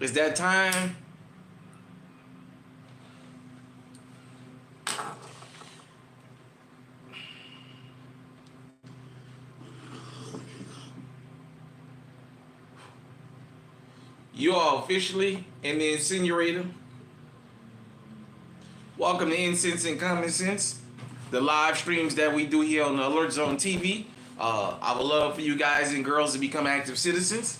It's that time. You are officially in the incinerator. Welcome to Incense and Common Sense, the live streams that we do here on the Alert Zone TV. I would love for you guys and girls to become active citizens.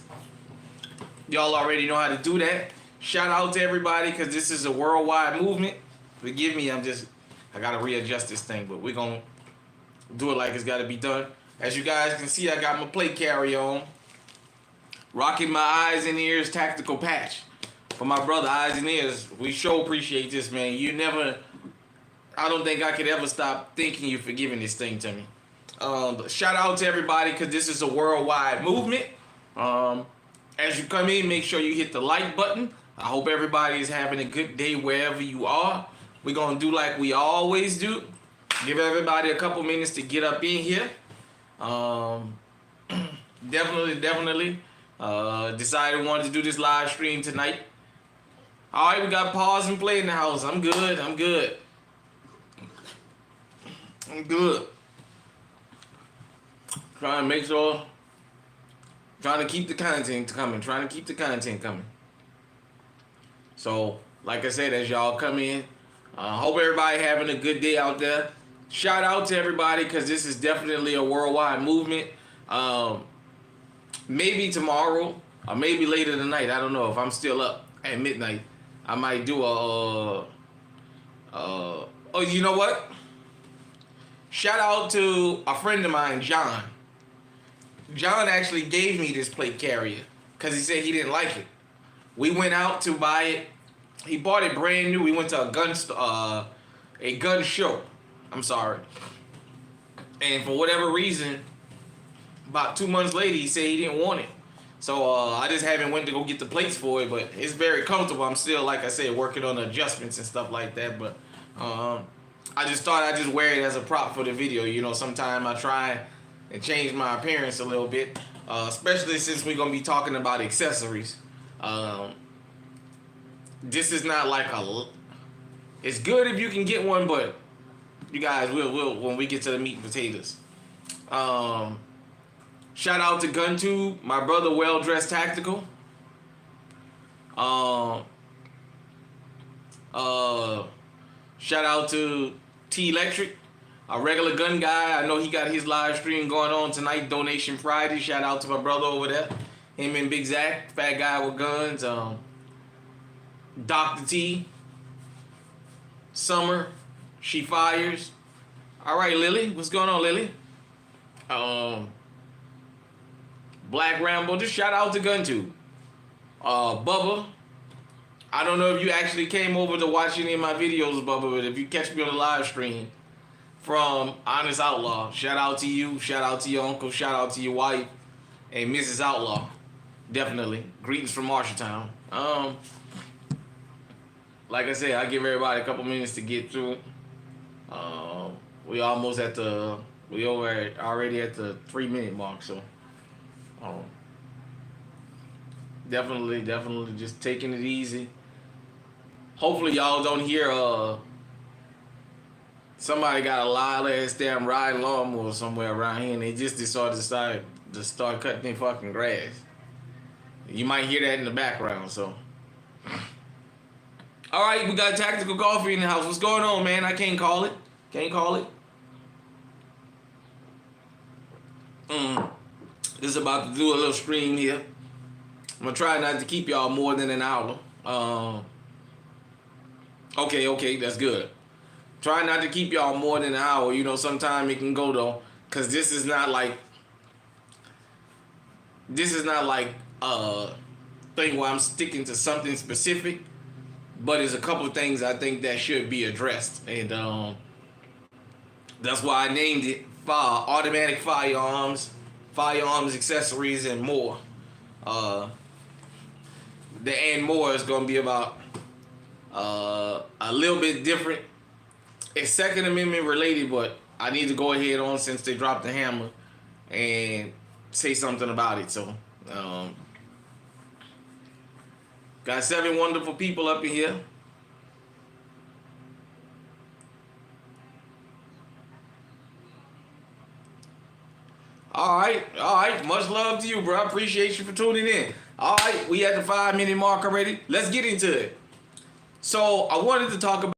Y'all already know how to do that. Shout out to everybody because this is a worldwide movement. Forgive me, I gotta readjust this thing, but we're gonna do it like it's gotta be done. As you guys can see, I got my plate carrier on. Rocking my eyes and ears tactical patch. For my brother, eyes and ears, we sure appreciate this, man. I don't think I could ever stop thanking you for giving this thing to me. Shout out to everybody because this is a worldwide movement. As you come in, make sure you hit the like button. I hope everybody is having a good day wherever you are. We're going to do like we always do. Give everybody a couple minutes to get up in here. Definitely. Decided wanted to do this live stream tonight. All right, we got pause and play in the house. I'm good. Trying to keep the content coming. So, like I said, as y'all come in, hope everybody having a good day out there. Shout out to everybody because this is definitely a worldwide movement. Maybe tomorrow or maybe later tonight. I don't know if I'm still up at midnight. I might do oh, you know what? Shout out to a friend of mine, John. John actually gave me this plate carrier because he said he didn't like it. We went out to buy it. He bought it brand new. We went to a gun show. I'm sorry. And for whatever reason, about 2 months later, he said he didn't want it. So I just haven't went to go get the plates for it, but it's very comfortable. I'm still, like I said, working on adjustments and stuff like that. But I just thought I'd just wear it as a prop for the video. You know, sometime I try and change my appearance a little bit, especially since we're going to be talking about accessories. This is not like it's good if you can get one, but you guys will when we get to the meat and potatoes. Shout out to GunTube, my brother, Well Dressed Tactical. Shout out to T Electric, a regular gun guy. I know he got his live stream going on tonight, Donation Friday. Shout out to my brother over there. Him and Big Zach, fat guy with guns. Dr. T, Summer, She Fires. All right, Lily, what's going on, Lily? Black Rambo, just shout out to GunTube. Bubba, I don't know if you actually came over to watch any of my videos, Bubba, but if you catch me on the live stream from Honest Outlaw, shout out to you, shout out to your uncle, shout out to your wife, and Mrs. Outlaw. Definitely. Greetings from Marshalltown. Like I said, I give everybody a couple minutes to get through it. We already at the 3-minute mark, so definitely just taking it easy. Hopefully y'all don't hear somebody got a loud ass damn riding lawnmower somewhere around here and they just decided to start cutting their fucking grass. You might hear that in the background, so. All right, we got Tactical Coffee in the house. What's going on, man? I can't call it. Just about to do a little stream here. I'm gonna try not to keep y'all more than an hour. Okay, that's good. Try not to keep y'all more than an hour. You know, sometime it can go though, cause this is not like a thing where I'm sticking to something specific, but there's a couple of things I think that should be addressed, and that's why I named it Automatic Firearms, Accessories, and More. The and more is going to be about a little bit different. It's Second Amendment related, but I need to go ahead on since they dropped the hammer and say something about it. So, Got 7 wonderful people up in here. All right. Much love to you, bro. I appreciate you for tuning in. All right, we at the 5-minute mark already. Let's get into it. So I wanted to talk about,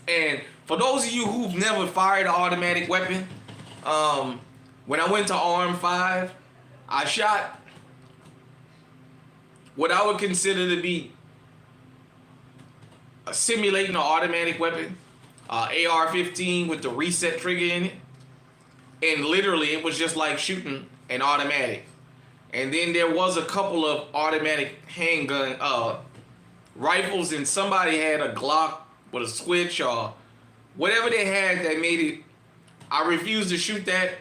and for those of you who've never fired an automatic weapon, when I went to Arm 5, I shot what I would consider to be simulating an automatic weapon, AR-15 with the reset trigger in it. And literally, it was just like shooting an automatic. And then there was a couple of automatic handgun rifles, and somebody had a Glock with a switch or whatever they had that made it. I refused to shoot that.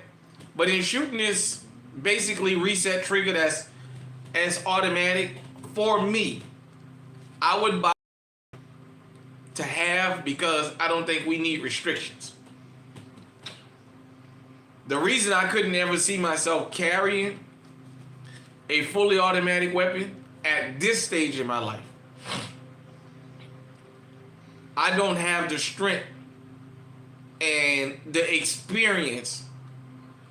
But in shooting this basically reset trigger that's as automatic, for me, I would buy to have, because I don't think we need restrictions. The reason I couldn't ever see myself carrying a fully automatic weapon at this stage in my life, I don't have the strength and the experience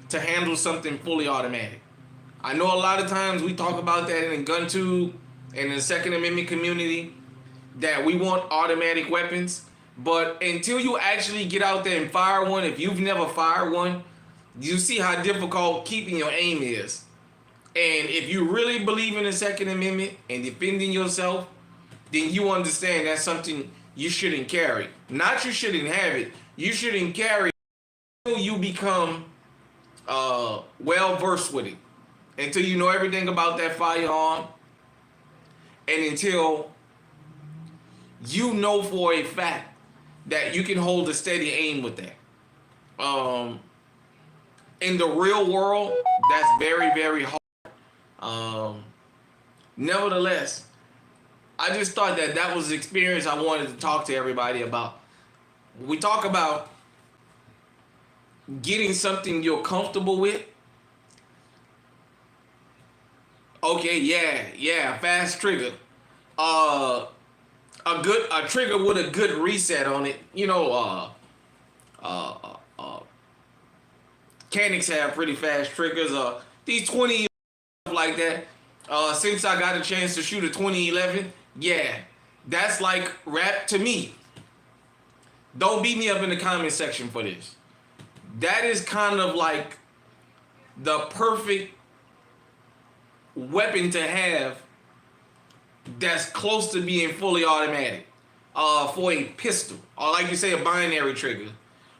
to handle something fully automatic. I know a lot of times we talk about that in the gun tube and in the Second Amendment community, that we want automatic weapons, but until you actually get out there and fire one, if you've never fired one, you see how difficult keeping your aim is. And if you really believe in the Second Amendment and defending yourself, then you understand that's something you shouldn't carry. Not you shouldn't have it. You shouldn't carry until you become well versed with it. Until you know everything about that firearm. And until you know for a fact that you can hold a steady aim with that. In the real world, that's very, very hard. Nevertheless, I just thought that that was the experience I wanted to talk to everybody about. We talk about getting something you're comfortable with. Okay, yeah, fast trigger. A trigger with a good reset on it. You know, mechanics have pretty fast triggers. These 20 like that. Since I got a chance to shoot a 2011, yeah, that's like rap to me. Don't beat me up in the comment section for this. That is kind of like the perfect weapon to have that's close to being fully automatic for a pistol, or like you say, a binary trigger,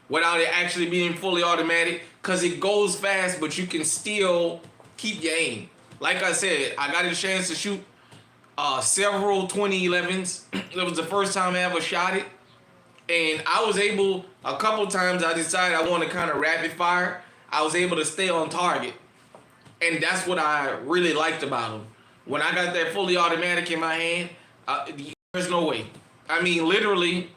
without it actually being fully automatic, because it goes fast, but you can still keep your aim. Like I said, I got a chance to shoot several 2011s. It was the first time I ever shot it. And I was able, a couple times I decided I want to kind of rapid fire. I was able to stay on target. And that's what I really liked about them. When I got that fully automatic in my hand, there's no way. I mean, literally,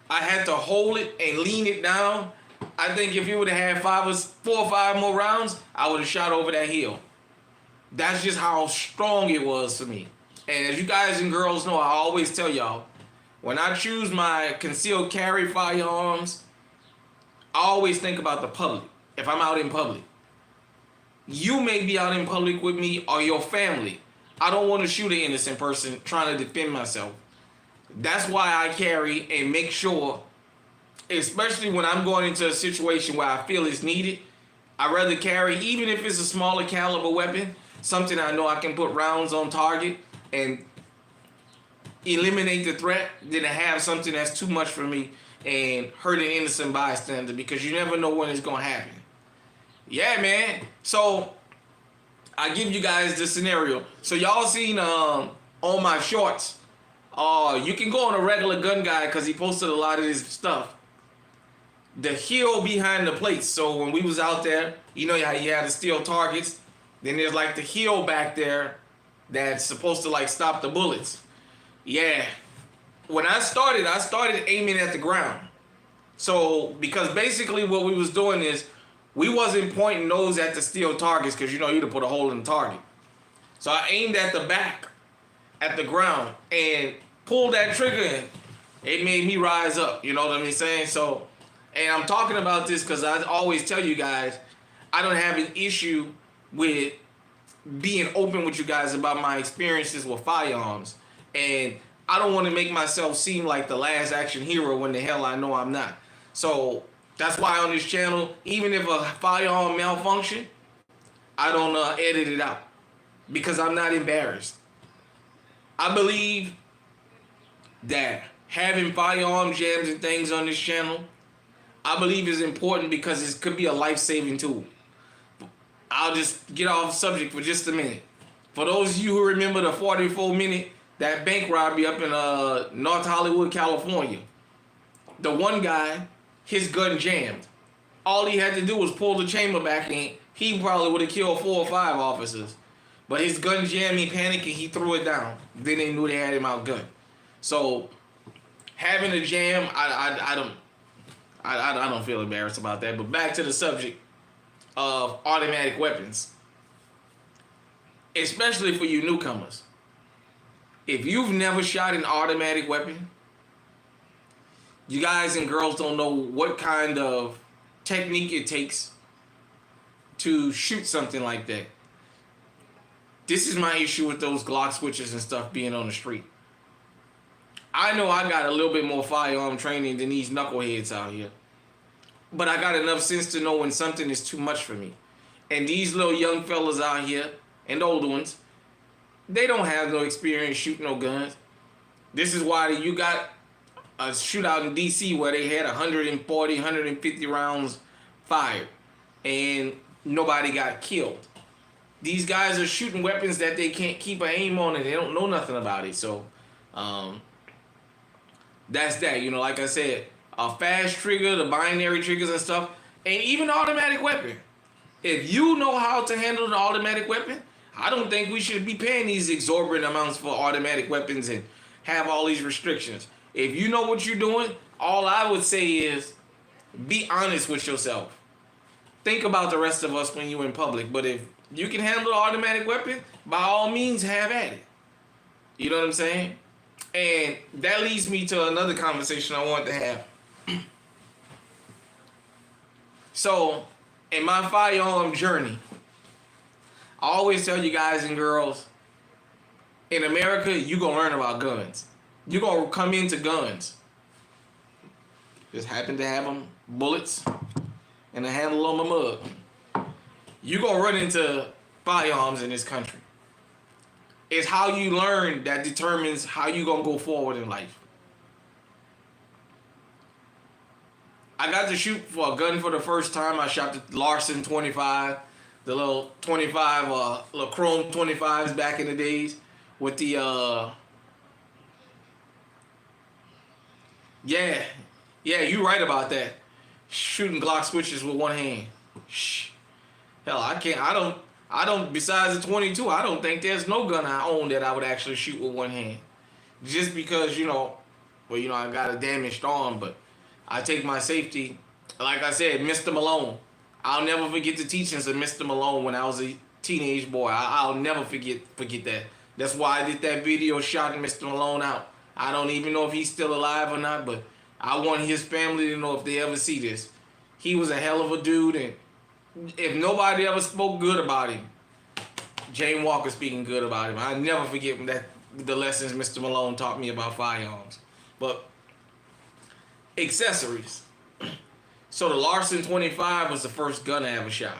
I had to hold it and lean it down. I think if you would have had 4 or 5 more rounds, I would have shot over that hill. That's just how strong it was for me. And as you guys and girls know, I always tell y'all, when I choose my concealed carry firearms, I always think about the public. If I'm out in public, you may be out in public with me or your family. I don't want to shoot an innocent person trying to defend myself. That's why I carry and make sure, especially when I'm going into a situation where I feel it's needed, I'd rather carry, even if it's a smaller caliber weapon, something I know I can put rounds on target and eliminate the threat, than to have something that's too much for me and hurt an innocent bystander, because you never know when it's going to happen. Yeah, man. So I give you guys the scenario. So y'all seen on my shorts, you can go on a regular gun guy because he posted a lot of his stuff. The hill behind the plates. So when we was out there, you know how you have the steel targets. Then there's like the hill back there that's supposed to like stop the bullets. Yeah. When I started aiming at the ground. So because basically what we was doing is we wasn't pointing those at the steel targets, because you know you'd have put a hole in the target. So I aimed at the back, at the ground, and pulled that trigger in. It made me rise up. You know what I'm saying? So, and I'm talking about this because I always tell you guys, I don't have an issue with being open with you guys about my experiences with firearms. And I don't want to make myself seem like the last action hero when the hell I know I'm not. So that's why on this channel, even if a firearm malfunction, I don't edit it out because I'm not embarrassed. I believe that having firearm jams and things on this channel, I believe is important because it could be a life-saving tool. I'll just get off subject for just a minute. For those of you who remember the 44-minute, that bank robbery up in North Hollywood, California, the one guy, his gun jammed. All he had to do was pull the chamber back in. He probably would have killed 4 or 5 officers. But his gun jammed, he panicked, and he threw it down. Then they knew they had him outgunned. So having a jam, I don't feel embarrassed about that. But back to the subject of automatic weapons, especially for you newcomers. If you've never shot an automatic weapon, you guys and girls don't know what kind of technique it takes to shoot something like that. This is my issue with those Glock switches and stuff being on the street. I know I got a little bit more firearm training than these knuckleheads out here. But I got enough sense to know when something is too much for me. And these little young fellas out here, and the older ones, they don't have no experience shooting no guns. This is why you got a shootout in DC where they had 140, 150 rounds fired. And nobody got killed. These guys are shooting weapons that they can't keep an aim on and they don't know nothing about it. So, that's that. You know, like I said, a fast trigger, the binary triggers and stuff, and even automatic weapon. If you know how to handle an automatic weapon, I don't think we should be paying these exorbitant amounts for automatic weapons and have all these restrictions. If you know what you're doing, all I would say is be honest with yourself. Think about the rest of us when you're in public. But if you can handle an automatic weapon, by all means, have at it. You know what I'm saying? And that leads me to another conversation I wanted to have. So, in my firearm journey, I always tell you guys and girls, in America, you're going to learn about guns. You're going to come into guns. Just happen to have them, bullets, and a handle on my mug. You're going to run into firearms in this country. It's how you learn that determines how you're going to go forward in life. I got to shoot for a gun for the first time. I shot the Larson 25, the little 25, little chrome 25s back in the days with the, yeah, you right about that. Shooting Glock switches with one hand. Shh. Hell, I don't, besides the 22, I don't think there's no gun I own that I would actually shoot with one hand. Just because, I got a damaged arm, but I take my safety. Like I said, Mr. Malone. I'll never forget the teachings of Mr. Malone when I was a teenage boy. I'll never forget that. That's why I did that video shouting Mr. Malone out. I don't even know if he's still alive or not, but I want his family to know if they ever see this. He was a hell of a dude, and if nobody ever spoke good about him, Jane Walker speaking good about him. I never forget the lessons Mr. Malone taught me about firearms. But accessories. So the Larson 25 was the first gun I ever shot.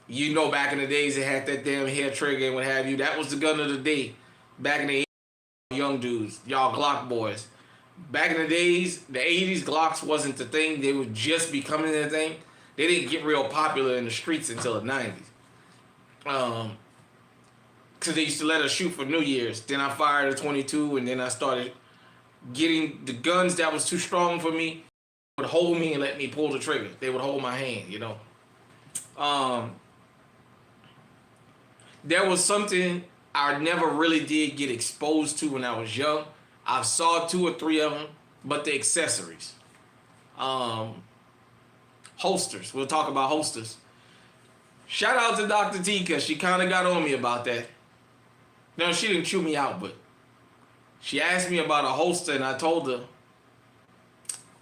You know, back in the days, it had that damn hair trigger and what have you. That was the gun of the day. Back in the 80s, young dudes, y'all Glock boys. Back in the days, the 80s, Glocks wasn't the thing. They were just becoming the thing. They didn't get real popular in the streets until the 90s. Because they used to let us shoot for New Year's. Then I fired a 22, and then I started getting the guns that was too strong for me. Would hold me and let me pull the trigger. They would hold my hand, There was something I never really did get exposed to when I was young. I saw 2 or 3 of them, but the accessories. Holsters. We'll talk about holsters. Shout out to Dr. T, because she kind of got on me about that. No, she didn't chew me out, but she asked me about a holster, and I told her,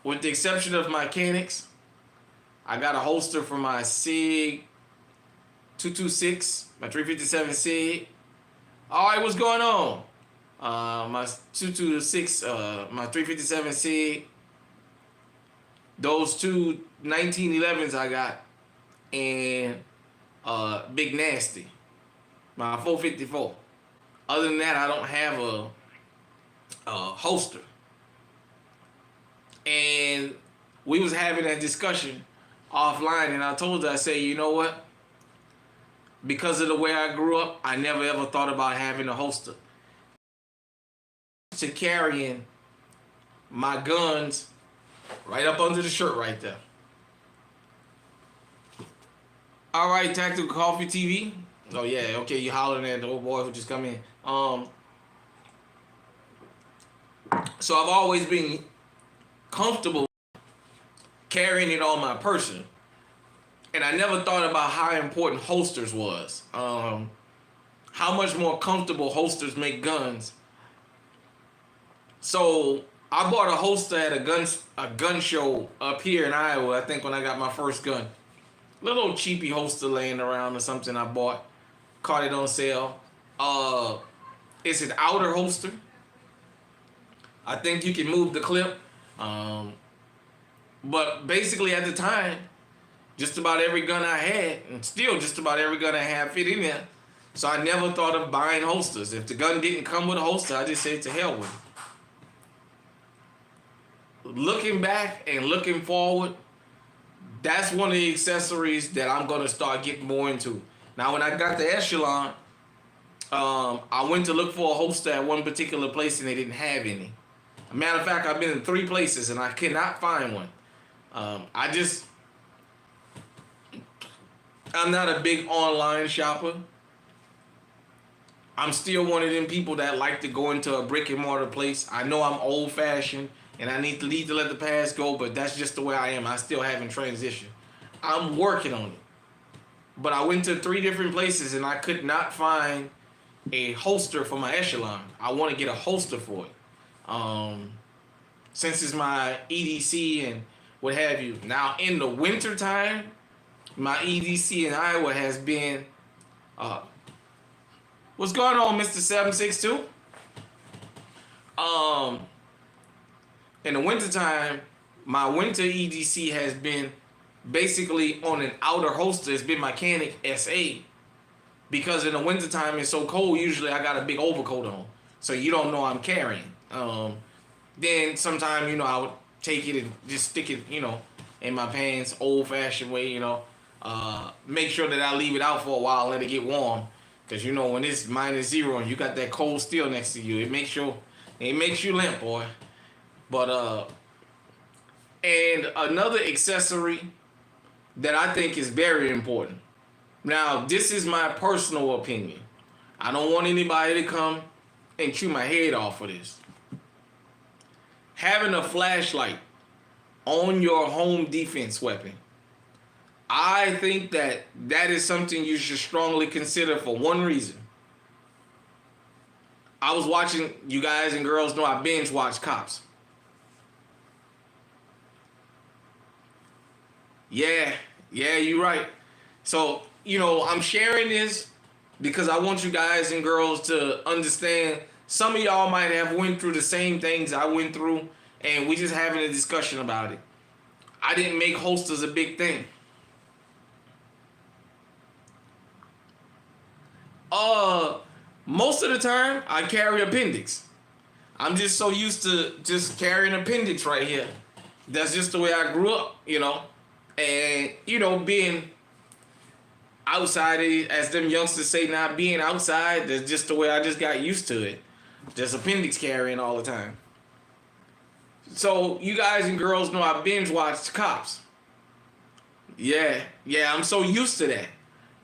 with the exception of my mechanics, I got a holster for my SIG 226, my 357 SIG. All right, what's going on? My 226, my 357 SIG, those two 1911s I got, and Big Nasty, my 454. Other than that, I don't have a holster. And we was having that discussion offline, and I told her, I said, you know what? Because of the way I grew up, I never ever thought about having a holster. To carrying my guns right up under the shirt right there. All right, Tactical Coffee TV. Oh yeah, okay, you hollering at the old boy who just come in. So I've always been comfortable carrying it on my person, and I never thought about how important holsters was. How much more comfortable holsters make guns. So I bought a holster at a gun show up here in Iowa. I think when I got my first gun, little cheapy holster laying around or something I bought, caught it on sale. It's an outer holster. I think you can move the clip. But basically at the time, just about every gun I had, and still just about every gun I have fit in there. So I never thought of buying holsters. If the gun didn't come with a holster, I just said to hell with it. Looking back and looking forward, that's one of the accessories that I'm going to start getting more into. Now, when I got the Echelon, I went to look for a holster at one particular place and they didn't have any. As a matter of fact, I've been in 3 places and I could not find one. I'm not a big online shopper. I'm still one of them people that like to go into a brick and mortar place. I know I'm old fashioned and I need to let the past go, but that's just the way I am. I still haven't transitioned. I'm working on it. But I went to 3 different places and I could not find a holster for my Echelon. I want to get a holster for it. Since it's my EDC and what have you. Now in the winter time, my EDC in Iowa has been what's going on, Mr. 762? In the wintertime, my winter EDC has been basically on an outer holster. It's been mechanic SA. Because in the wintertime it's so cold, usually I got a big overcoat on. So you don't know I'm carrying. Then sometime, I would take it and just stick it, in my pants, old fashioned way, make sure that I leave it out for a while and let it get warm. Because when it's -0 and you got that cold steel next to you, it makes you limp, boy. But and another accessory that I think is very important. Now, this is my personal opinion. I don't want anybody to come and chew my head off for this. Having a flashlight on your home defense weapon, I think that is something you should strongly consider for one reason. I was watching, you guys and girls know I binge watch Cops. Yeah, you're right. So, I'm sharing this because I want you guys and girls to understand some of y'all might have went through the same things I went through, and we just having a discussion about it. I didn't make holsters a big thing. Most of the time, I carry appendix. I'm just so used to just carrying appendix right here. That's just the way I grew up, And, being outside, as them youngsters say now, being outside, that's just the way I just got used to it. Just appendix carrying all the time. So, you guys and girls know I binge watched Cops. Yeah, I'm so used to that.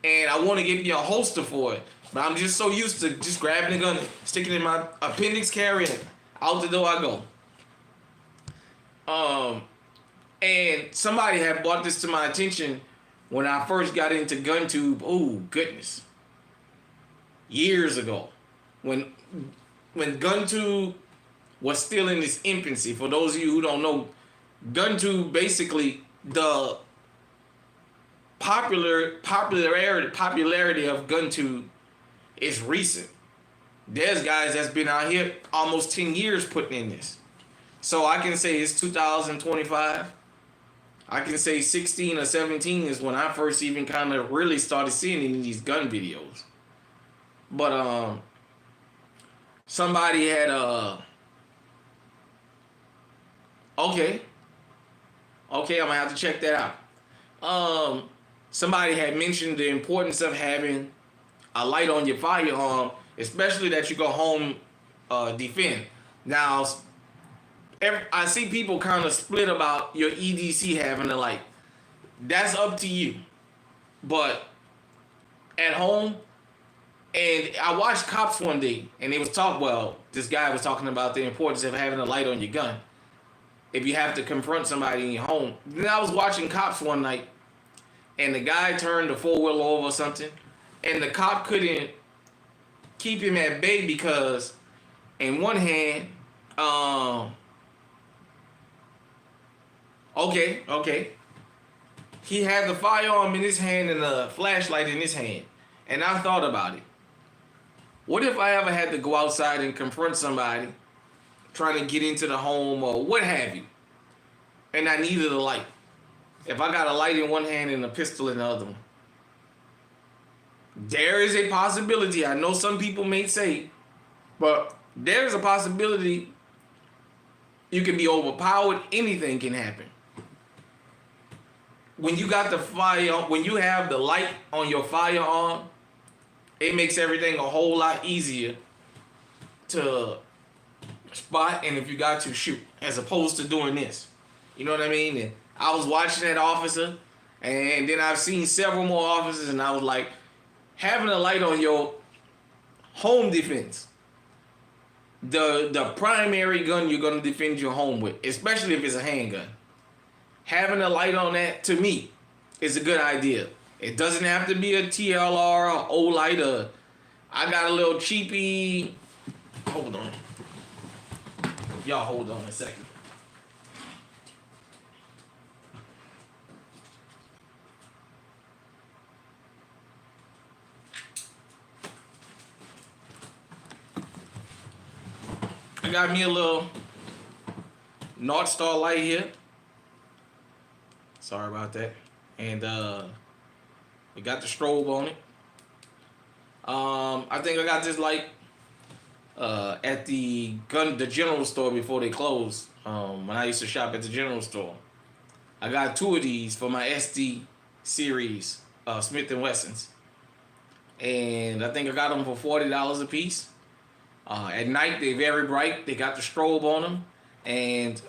And I want to get me a holster for it. But I'm just so used to just grabbing the gun, sticking it in my appendix, carrying it. Out the door I go. And somebody had brought this to my attention when I first got into GunTube, oh goodness, years ago, when GunTube was still in its infancy. For those of you who don't know, GunTube basically the popularity of GunTube is recent. There's guys that's been out here almost 10 years putting in this. So I can say it's 2025. I can say 16 or 17 is when I first even kind of really started seeing any of these gun videos. But somebody had okay, I'm gonna have to check that out. Somebody had mentioned the importance of having a light on your firearm, especially that you go home defend. Now, I see people kind of split about your EDC having a light. That's up to you. But at home, and I watched Cops one day, and they was this guy was talking about the importance of having a light on your gun if you have to confront somebody in your home. Then I was watching Cops one night, and the guy turned the four-wheeler over or something, and the cop couldn't keep him at bay because in one hand, he had the firearm in his hand and the flashlight in his hand. And I thought about it. What if I ever had to go outside and confront somebody trying to get into the home or what have you, and I needed a light? If I got a light in one hand and a pistol in the other one. There is a possibility, I know some people may say, but there's a possibility you can be overpowered, anything can happen. When you got when you have the light on your firearm, it makes everything a whole lot easier to spot, and if you got to shoot, as opposed to doing this. You know what I mean? And I was watching that officer, and then I've seen several more officers, and I was like, having a light on your home defense, the primary gun you're going to defend your home with, especially if it's a handgun, having a light on that, to me, is a good idea. It doesn't have to be a TLR or O-light. I got a little cheapy. Hold on. Y'all hold on a second. I got me a little North Star light here. Sorry about that. And we got the strobe on it. I think I got this light at the general store before they closed. When I used to shop at the general store, I got 2 of these for my SD series Smith & Wessons, and I think I got them for $40 a piece. At night, they're very bright. They got the strobe on them, and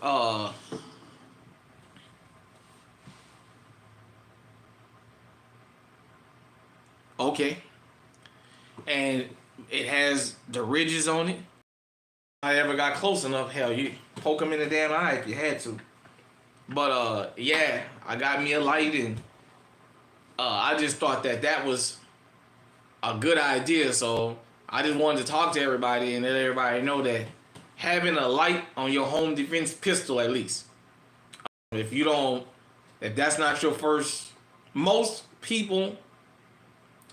okay, and it has the ridges on it. I ever got close enough, hell, you poke them in the damn eye if you had to. But yeah, I got me a light, and I just thought that was a good idea, so I just wanted to talk to everybody and let everybody know that having a light on your home defense pistol, at least, if that's not your first, most people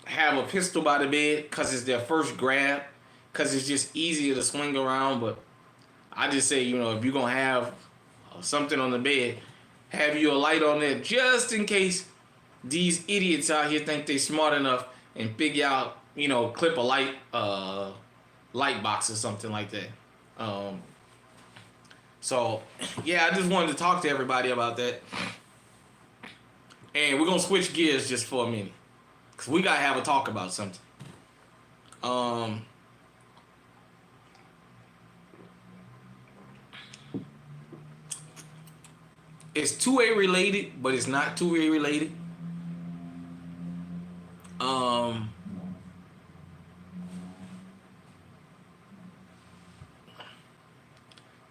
have a pistol by the bed because it's their first grab, because it's just easier to swing around. But I just say, if you're going to have something on the bed, have you a light on there just in case these idiots out here think they smart enough and figure out, clip a light box or something like that. So yeah, I just wanted to talk to everybody about that. And we're gonna switch gears just for a minute, because we gotta have a talk about something. It's 2A related, but it's not 2A related.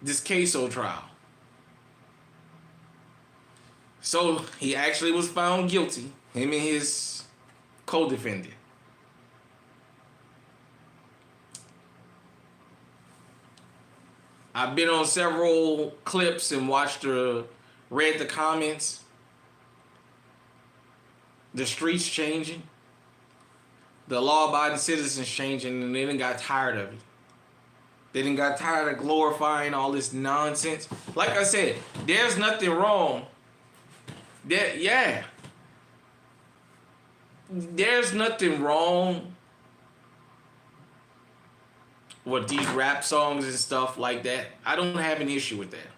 This Queso trial. So he actually was found guilty Him and his co-defendant. I've been on several clips and read the comments. The streets changing. The law-abiding citizens changing, and they done got tired of it. They done got tired of glorifying all this nonsense. Like I said, there's nothing wrong. There's nothing wrong with these rap songs and stuff like that. I don't have an issue with that.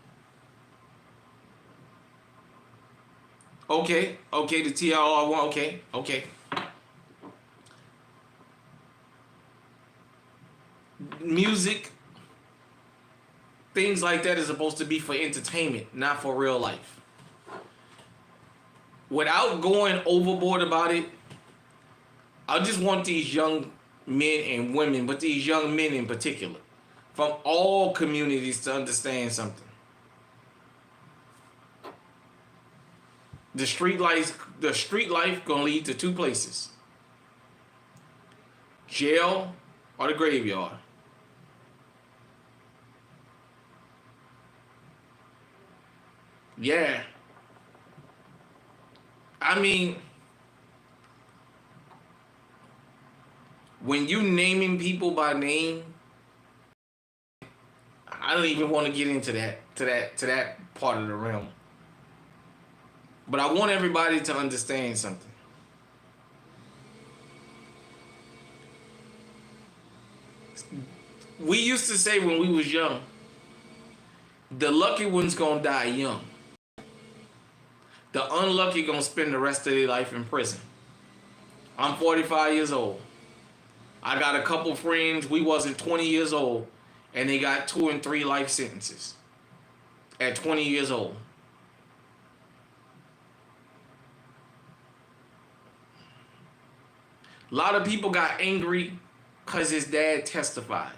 Okay, the TLR one, okay. Music, things like that is supposed to be for entertainment, not for real life. Without going overboard about it, I just want these young men and women, but these young men in particular, from all communities to understand something. The street life gonna lead to two places: jail or the graveyard. Yeah. I mean, when you naming people by name, I don't even want to get into that part of the realm. But I want everybody to understand something. We used to say when we was young, the lucky one's gonna die young. The unlucky gonna spend the rest of their life in prison. I'm 45 years old. I got a couple friends, we wasn't 20 years old, and they got 2 and 3 life sentences at 20 years old. A lot of people got angry because his dad testified.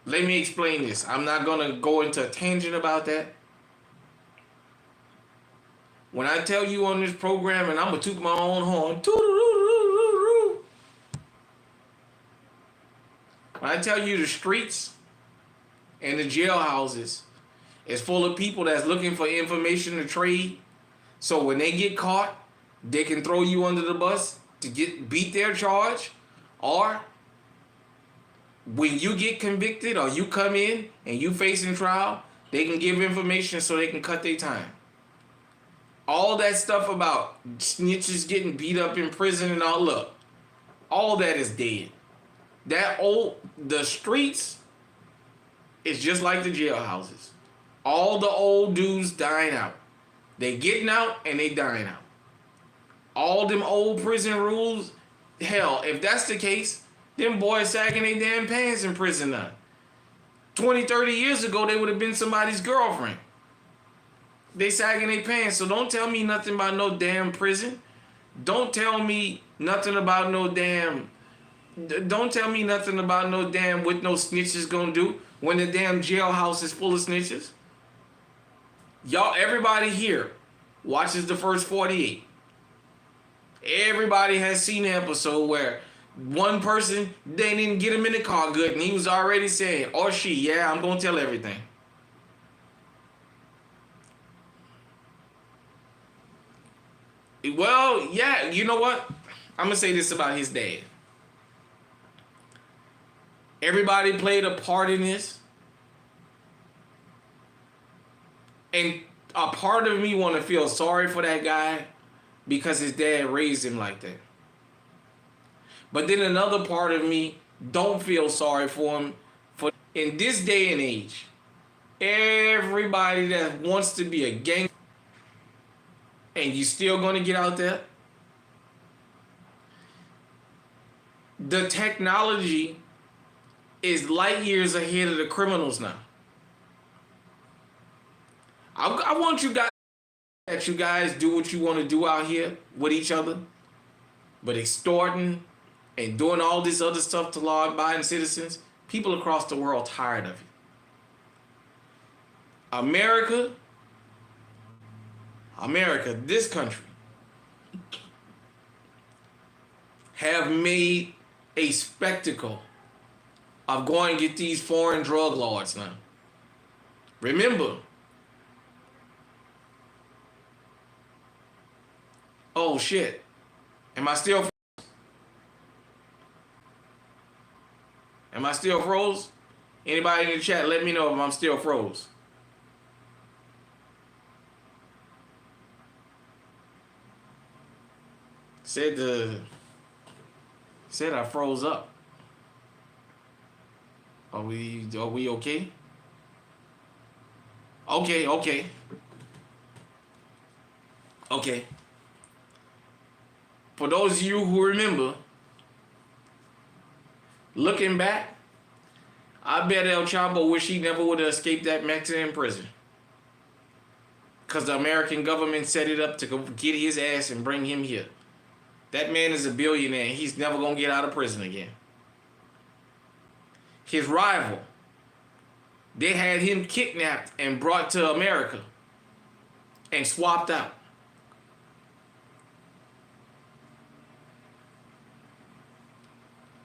Let me explain this. I'm not going to go into a tangent about that. When I tell you on this program, and I'm going to toot my own horn, when I tell you the streets and the jailhouses is full of people that's looking for information to trade, so when they get caught, they can throw you under the bus to beat their charge, or when you get convicted or you come in and you facing trial, they can give information so they can cut their time. All that stuff about snitches getting beat up in prison and all, look, all that is dead. The streets is just like the jailhouses. All the old dudes dying out. They getting out and they dying out. All them old prison rules, hell, if that's the case, them boys sagging their damn pants in prison now. 20, 30 years ago, they would have been somebody's girlfriend. They sagging their pants, so don't tell me nothing about no damn prison. Don't tell me nothing about no damn what no snitches gonna do when the damn jailhouse is full of snitches. Y'all, everybody here watches the first 48. Everybody has seen the episode where one person, they didn't get him in the car good, and he was already saying, or she, yeah, I'm gonna tell everything. Well, yeah, you know what? I'm gonna say this about his dad. Everybody played a part in this. And a part of me want to feel sorry for that guy because his dad raised him like that. But then another part of me don't feel sorry for him. For in this day and age, everybody that wants to be a gang, and you still gonna get out there. The technology is light years ahead of the criminals now. I want you guys do what you want to do out here with each other, but extorting and doing all this other stuff to law-abiding citizens, people across the world tired of it. America, this country, have made a spectacle of going to get these foreign drug lords now. Remember, oh shit, am I still froze? Anybody in the chat, let me know if I'm still froze. Said I froze up. Are we okay? Okay. For those of you who remember, looking back, I bet El Chapo wish he never would have escaped that Mexican prison. Because the American government set it up to go get his ass and bring him here. That man is a billionaire. He's never going to get out of prison again. His rival, they had him kidnapped and brought to America and swapped out.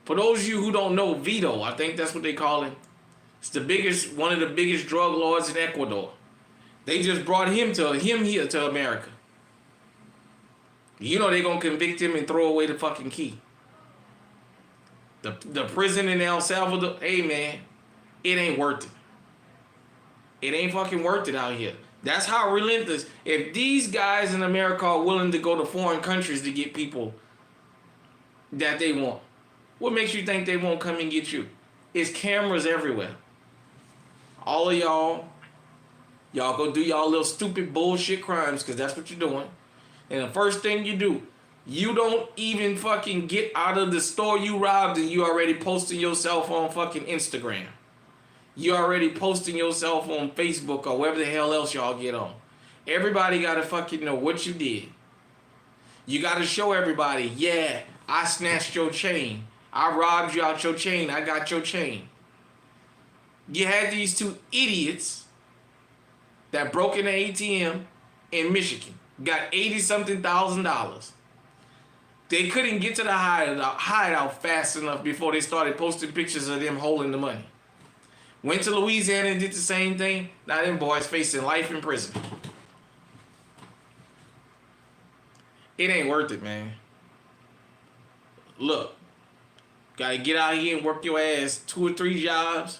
For those of you who don't know, Vito, I think that's what they call him. It's one of the biggest drug lords in Ecuador. They just brought him here to America. You know they're gonna convict him and throw away the fucking key. The prison in El Salvador, hey man, it ain't worth it. It ain't fucking worth it out here. That's how relentless. If these guys in America are willing to go to foreign countries to get people that they want, what makes you think they won't come and get you? It's cameras everywhere. All of y'all go do y'all little stupid bullshit crimes because that's what you're doing. And the first thing you do, you don't even fucking get out of the store you robbed and you already posting yourself on fucking Instagram. You already posting yourself on Facebook or wherever the hell else y'all get on. Everybody got to fucking know what you did. You got to show everybody, yeah, I snatched your chain. I robbed you out your chain. I got your chain. You had these two idiots that broke in the ATM in Michigan. Got $80-something thousand. They couldn't get to the hideout fast enough before they started posting pictures of them holding the money. Went to Louisiana and did the same thing. Now them boys facing life in prison. It ain't worth it, man. Look, gotta get out here and work your ass 2 or 3 jobs.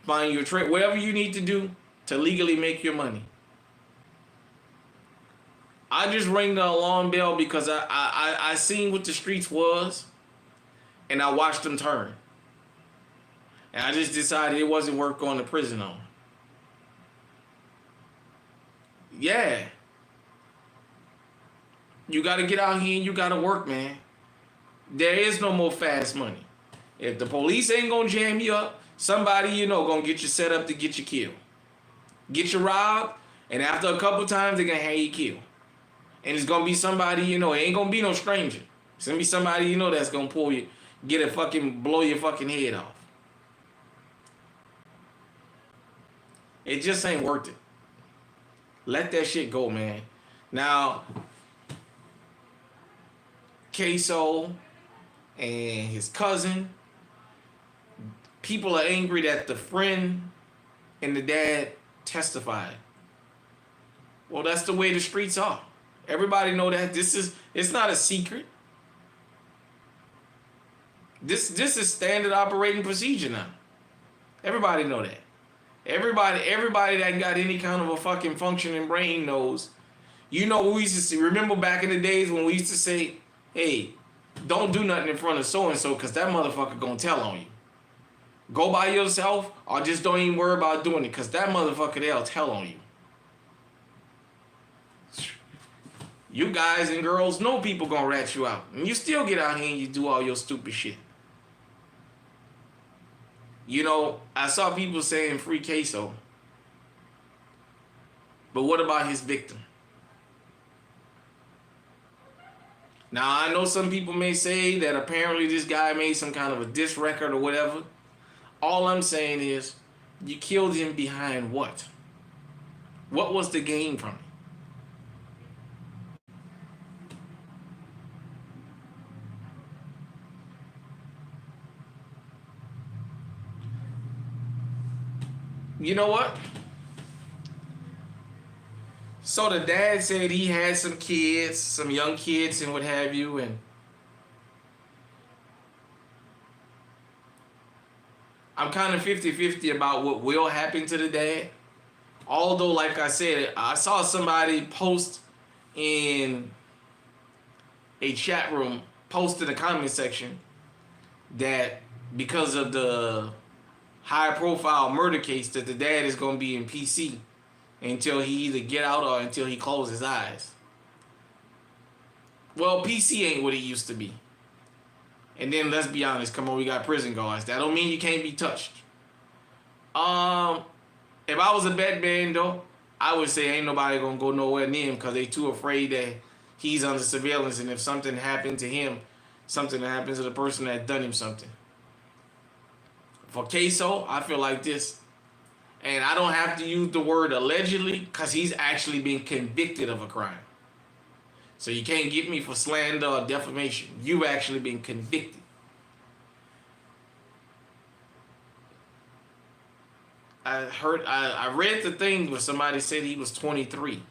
Find your trade, whatever you need to do to legally make your money. I just rang the alarm bell because I seen what the streets was, and I watched them turn. And I just decided it wasn't worth going to prison on. Yeah. You got to get out here and you got to work, man. There is no more fast money. If the police ain't going to jam you up, somebody, going to get you set up to get you killed. Get you robbed, and after a couple times, they're going to have you killed. And it's going to be somebody, it ain't going to be no stranger. It's going to be somebody, that's going to pull you, blow your fucking head off. It just ain't worth it. Let that shit go, man. Now, Queso and his cousin, people are angry that the friend and the dad testified. Well, that's the way the streets are. Everybody know that it's not a secret. This is standard operating procedure now. Everybody know that. Everybody that got any kind of a fucking functioning brain knows. We used to see, remember back in the days when we used to say, hey, don't do nothing in front of so-and-so because that motherfucker gonna tell on you. Go by yourself or just don't even worry about doing it because that motherfucker they'll tell on you. You guys and girls know people gonna rat you out. And you still get out here and you do all your stupid shit. I saw people saying free Queso. But what about his victim? Now, I know some people may say that apparently this guy made some kind of a diss record or whatever. All I'm saying is, you killed him behind what? What was the gain from it? you know what? So the dad said he had some kids, some young kids and what have you, and I'm kind of 50-50 about what will happen to the dad. Although, like I said, I saw somebody post in a chat room, post in the comment section, that because of the high profile murder case that the dad is going to be in PC until he either get out or until he closes his eyes. Well, PC ain't what it used to be. And then let's be honest, come on, we got prison guards. That don't mean you can't be touched. If I was a bet man though, I would say ain't nobody gonna go nowhere near him because they too afraid that he's under surveillance, and if something happened to him, something that happens to the person that done him something. For Queso, I feel like this, and I don't have to use the word allegedly because he's actually been convicted of a crime. So you can't get me for slander or defamation. You've actually been convicted. I read the thing where somebody said he was 23.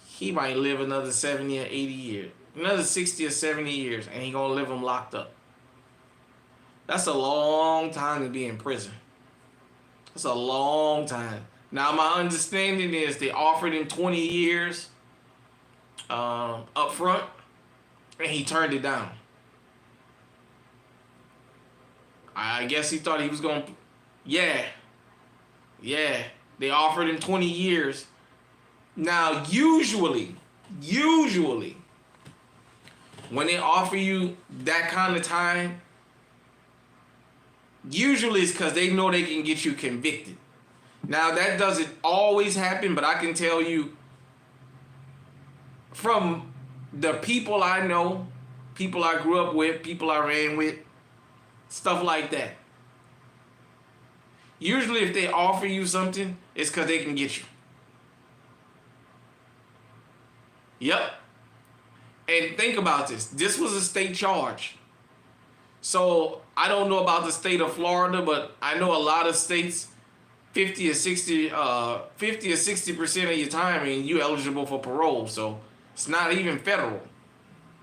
He might live another 70 or 80 years. Another 60 or 70 years, and he gonna live them locked up. That's a long time to be in prison. That's a long time. Now, my understanding is they offered him 20 years up front, and he turned it down. I guess he thought he was going to... Yeah. They offered him 20 years. Now, usually, when they offer you that kind of time, usually it's because they know they can get you convicted. Now, that doesn't always happen, but I can tell you from the people I know, people I grew up with, people I ran with, stuff like that. Usually if they offer you something, it's because they can get you. Yep. And think about this. This was a state charge. So I don't know about the state of Florida, but I know a lot of states, 50 or 60% of your time, and you eligible for parole. So it's not even federal.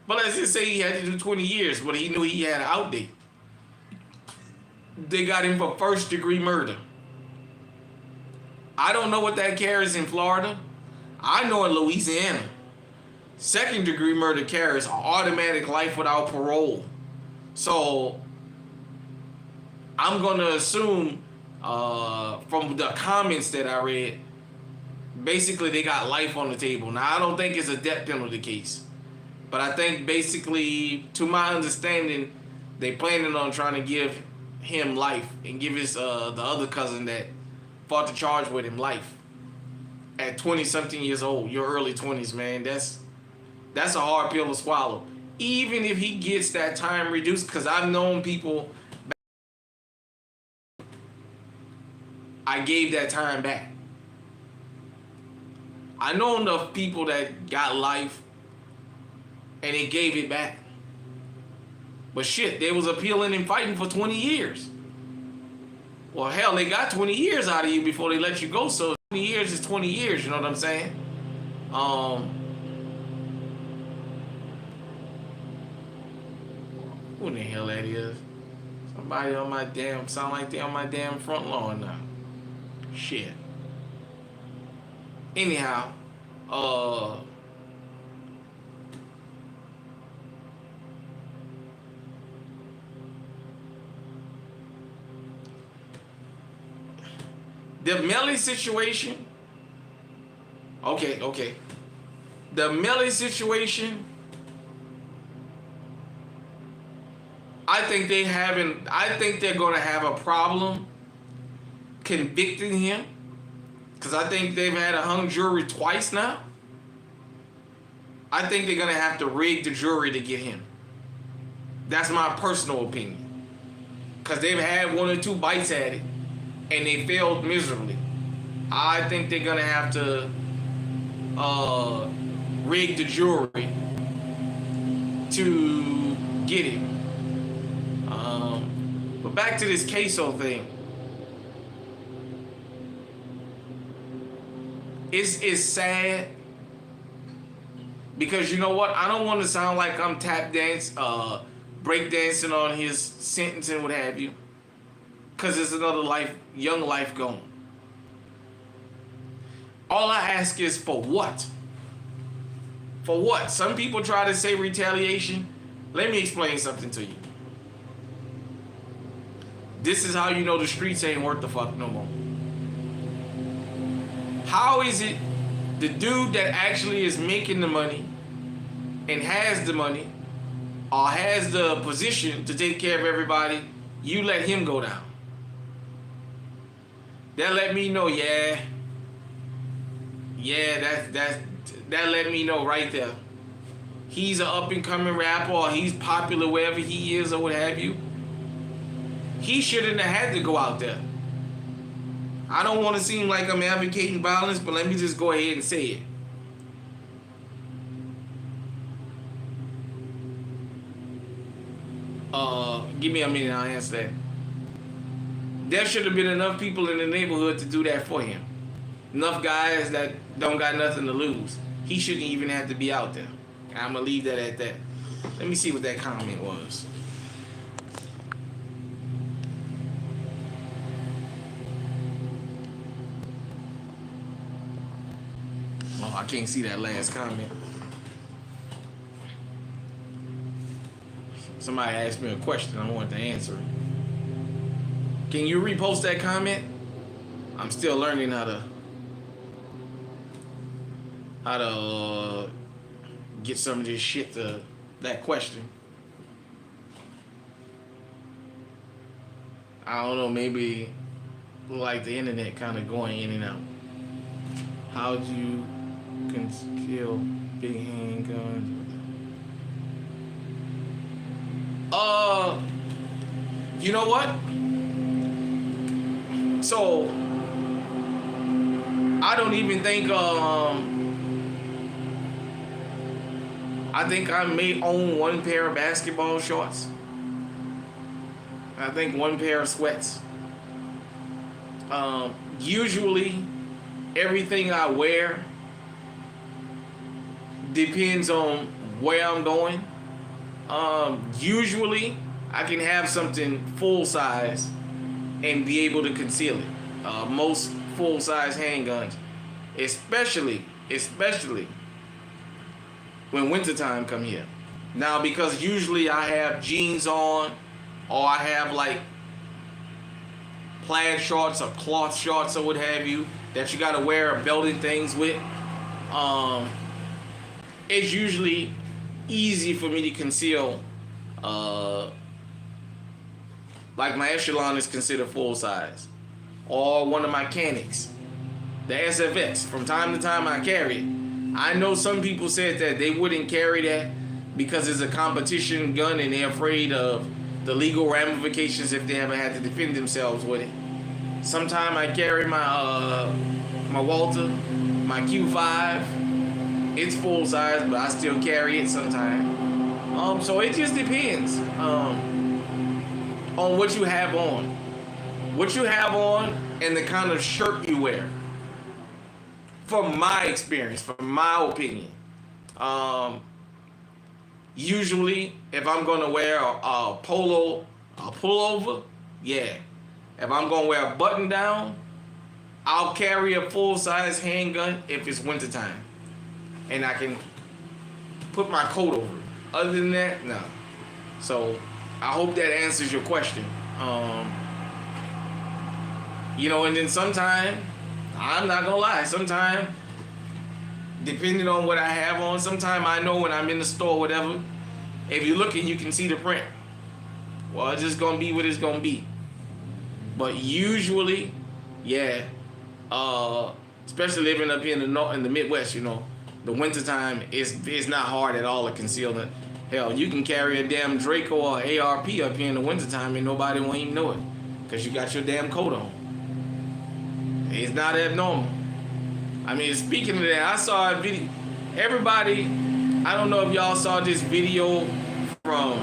But let's just say he had to do 20 years, but he knew he had an outdate. They got him for first-degree murder. I don't know what that carries in Florida. I know in Louisiana, second-degree murder carries automatic life without parole. So I'm going to assume from the comments that I read, basically they got life on the table. Now, I don't think it's a death penalty case. But I think basically, to my understanding, they planning on trying to give him life and give his the other cousin that fought the charge with him life at 20-something years old. Your early 20s, man. That's a hard pill to swallow. Even if he gets that time reduced, because I've known people, I gave that time back. I know enough people that got life and they gave it back. But shit, they was appealing and fighting for 20 years. Well, hell, they got 20 years out of you before they let you go. So 20 years is 20 years, you know what I'm saying? Who in the hell that is? Somebody on my damn, sound like they on my damn front lawn now. Shit. Anyhow, the Melly situation. Okay. The Melly situation. I think they're gonna have a problem convicting him, because I think they've had a hung jury twice now. I think they're gonna have to rig the jury to get him. That's my personal opinion, because they've had one or two bites at it and they failed miserably. I think they're gonna have to rig the jury to get him. But back to this Queso thing. It's sad because you know what? I don't want to sound like I'm break dancing on his sentence and what have you. Cause it's another young life gone. All I ask is for what? For what? Some people try to say retaliation. Let me explain something to you. This is how you know the streets ain't worth the fuck no more. How is it the dude that actually is making the money and has the money or has the position to take care of everybody, you let him go down? That let me know, that let me know right there. He's an up and coming rapper, or he's popular wherever he is, or what have you. He shouldn't have had to go out there. I don't want to seem like I'm advocating violence, but let me just go ahead and say it. Give me a minute, I'll answer that. There should have been enough people in the neighborhood to do that for him. Enough guys that don't got nothing to lose. He shouldn't even have to be out there. I'm going to leave that at that. Let me see what that comment was. Oh, I can't see that last comment. Somebody asked me a question. I wanted to answer it. Can you repost that comment? I'm still learning how to get some of this shit to that question. I don't know, maybe like the internet kind of going in and out. How do you conceal big handguns? You know what? So I don't even think I think I may own one pair of basketball shorts. I think one pair of sweats. Usually everything I wear depends on where I'm going. Usually I can have something full size and be able to conceal it. Most full size handguns, especially when wintertime come here. Now, because usually I have jeans on, or I have like plaid shorts or cloth shorts or what have you, that you gotta wear a belt and things with. It's usually easy for me to conceal. Like my Echelon is considered full size, or one of my Canics, the SFX. From time to time I carry it. I know some people said that they wouldn't carry that because it's a competition gun and they're afraid of the legal ramifications if they ever had to defend themselves with it. Sometimes I carry my Walter, my Q5. It's full size, but I still carry it sometimes. So it just depends on what you have on. What you have on and the kind of shirt you wear. From my experience, from my opinion. Usually, if I'm gonna wear a pullover, yeah. If I'm gonna wear a button down, I'll carry a full-size handgun if it's wintertime. And I can put my coat over it. Other than that, no. So, I hope that answers your question. And then sometimes, I'm not gonna lie, sometimes, depending on what I have on, sometimes I know when I'm in the store or whatever, if you're looking, you can see the print. Well, it's just gonna be what it's gonna be. But usually, yeah, especially living up here in the Midwest, the wintertime is not hard at all to conceal it. Hell, you can carry a damn Draco or ARP up here in the wintertime and nobody won't even know it because you got your damn coat on. It's not abnormal. I mean, speaking of that, I saw a video. Everybody, I don't know if y'all saw this video from,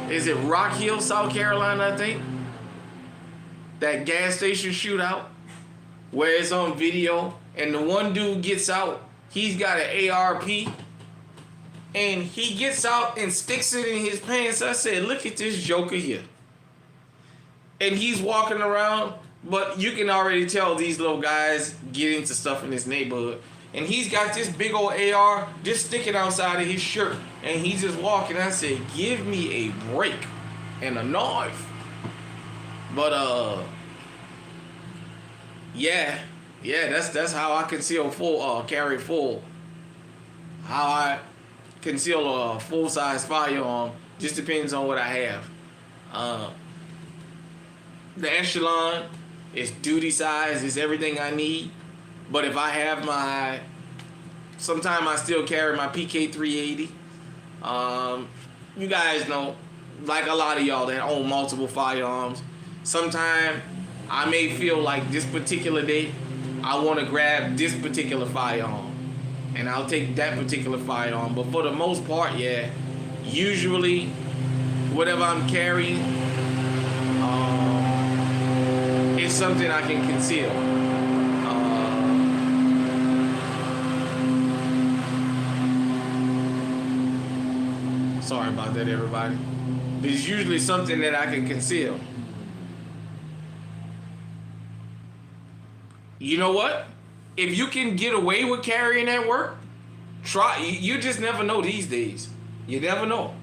is it Rock Hill, South Carolina, I think? that gas station shootout where it's on video and the one dude gets out, he's got an ARP and he gets out and sticks it in his pants. I said, look at this joker here. And he's walking around, but you can already tell these little guys get into stuff in this neighborhood. And he's got this big old AR just sticking outside of his shirt. And he's just walking. I said, give me a break and a knife. But yeah, that's how I conceal carry full. How I conceal a full-size firearm just depends on what I have. The Echelon is duty size, is everything I need. But if I have sometimes I still carry my PK380. You guys know, like a lot of y'all that own multiple firearms, sometimes I may feel like this particular day, I want to grab this particular firearm. And I'll take that particular firearm. But for the most part, yeah, usually whatever I'm carrying, it's something I can conceal. Sorry about that, everybody. But it's usually something that I can conceal. You know what? If you can get away with carrying at work, try. You just never know these days. You never know.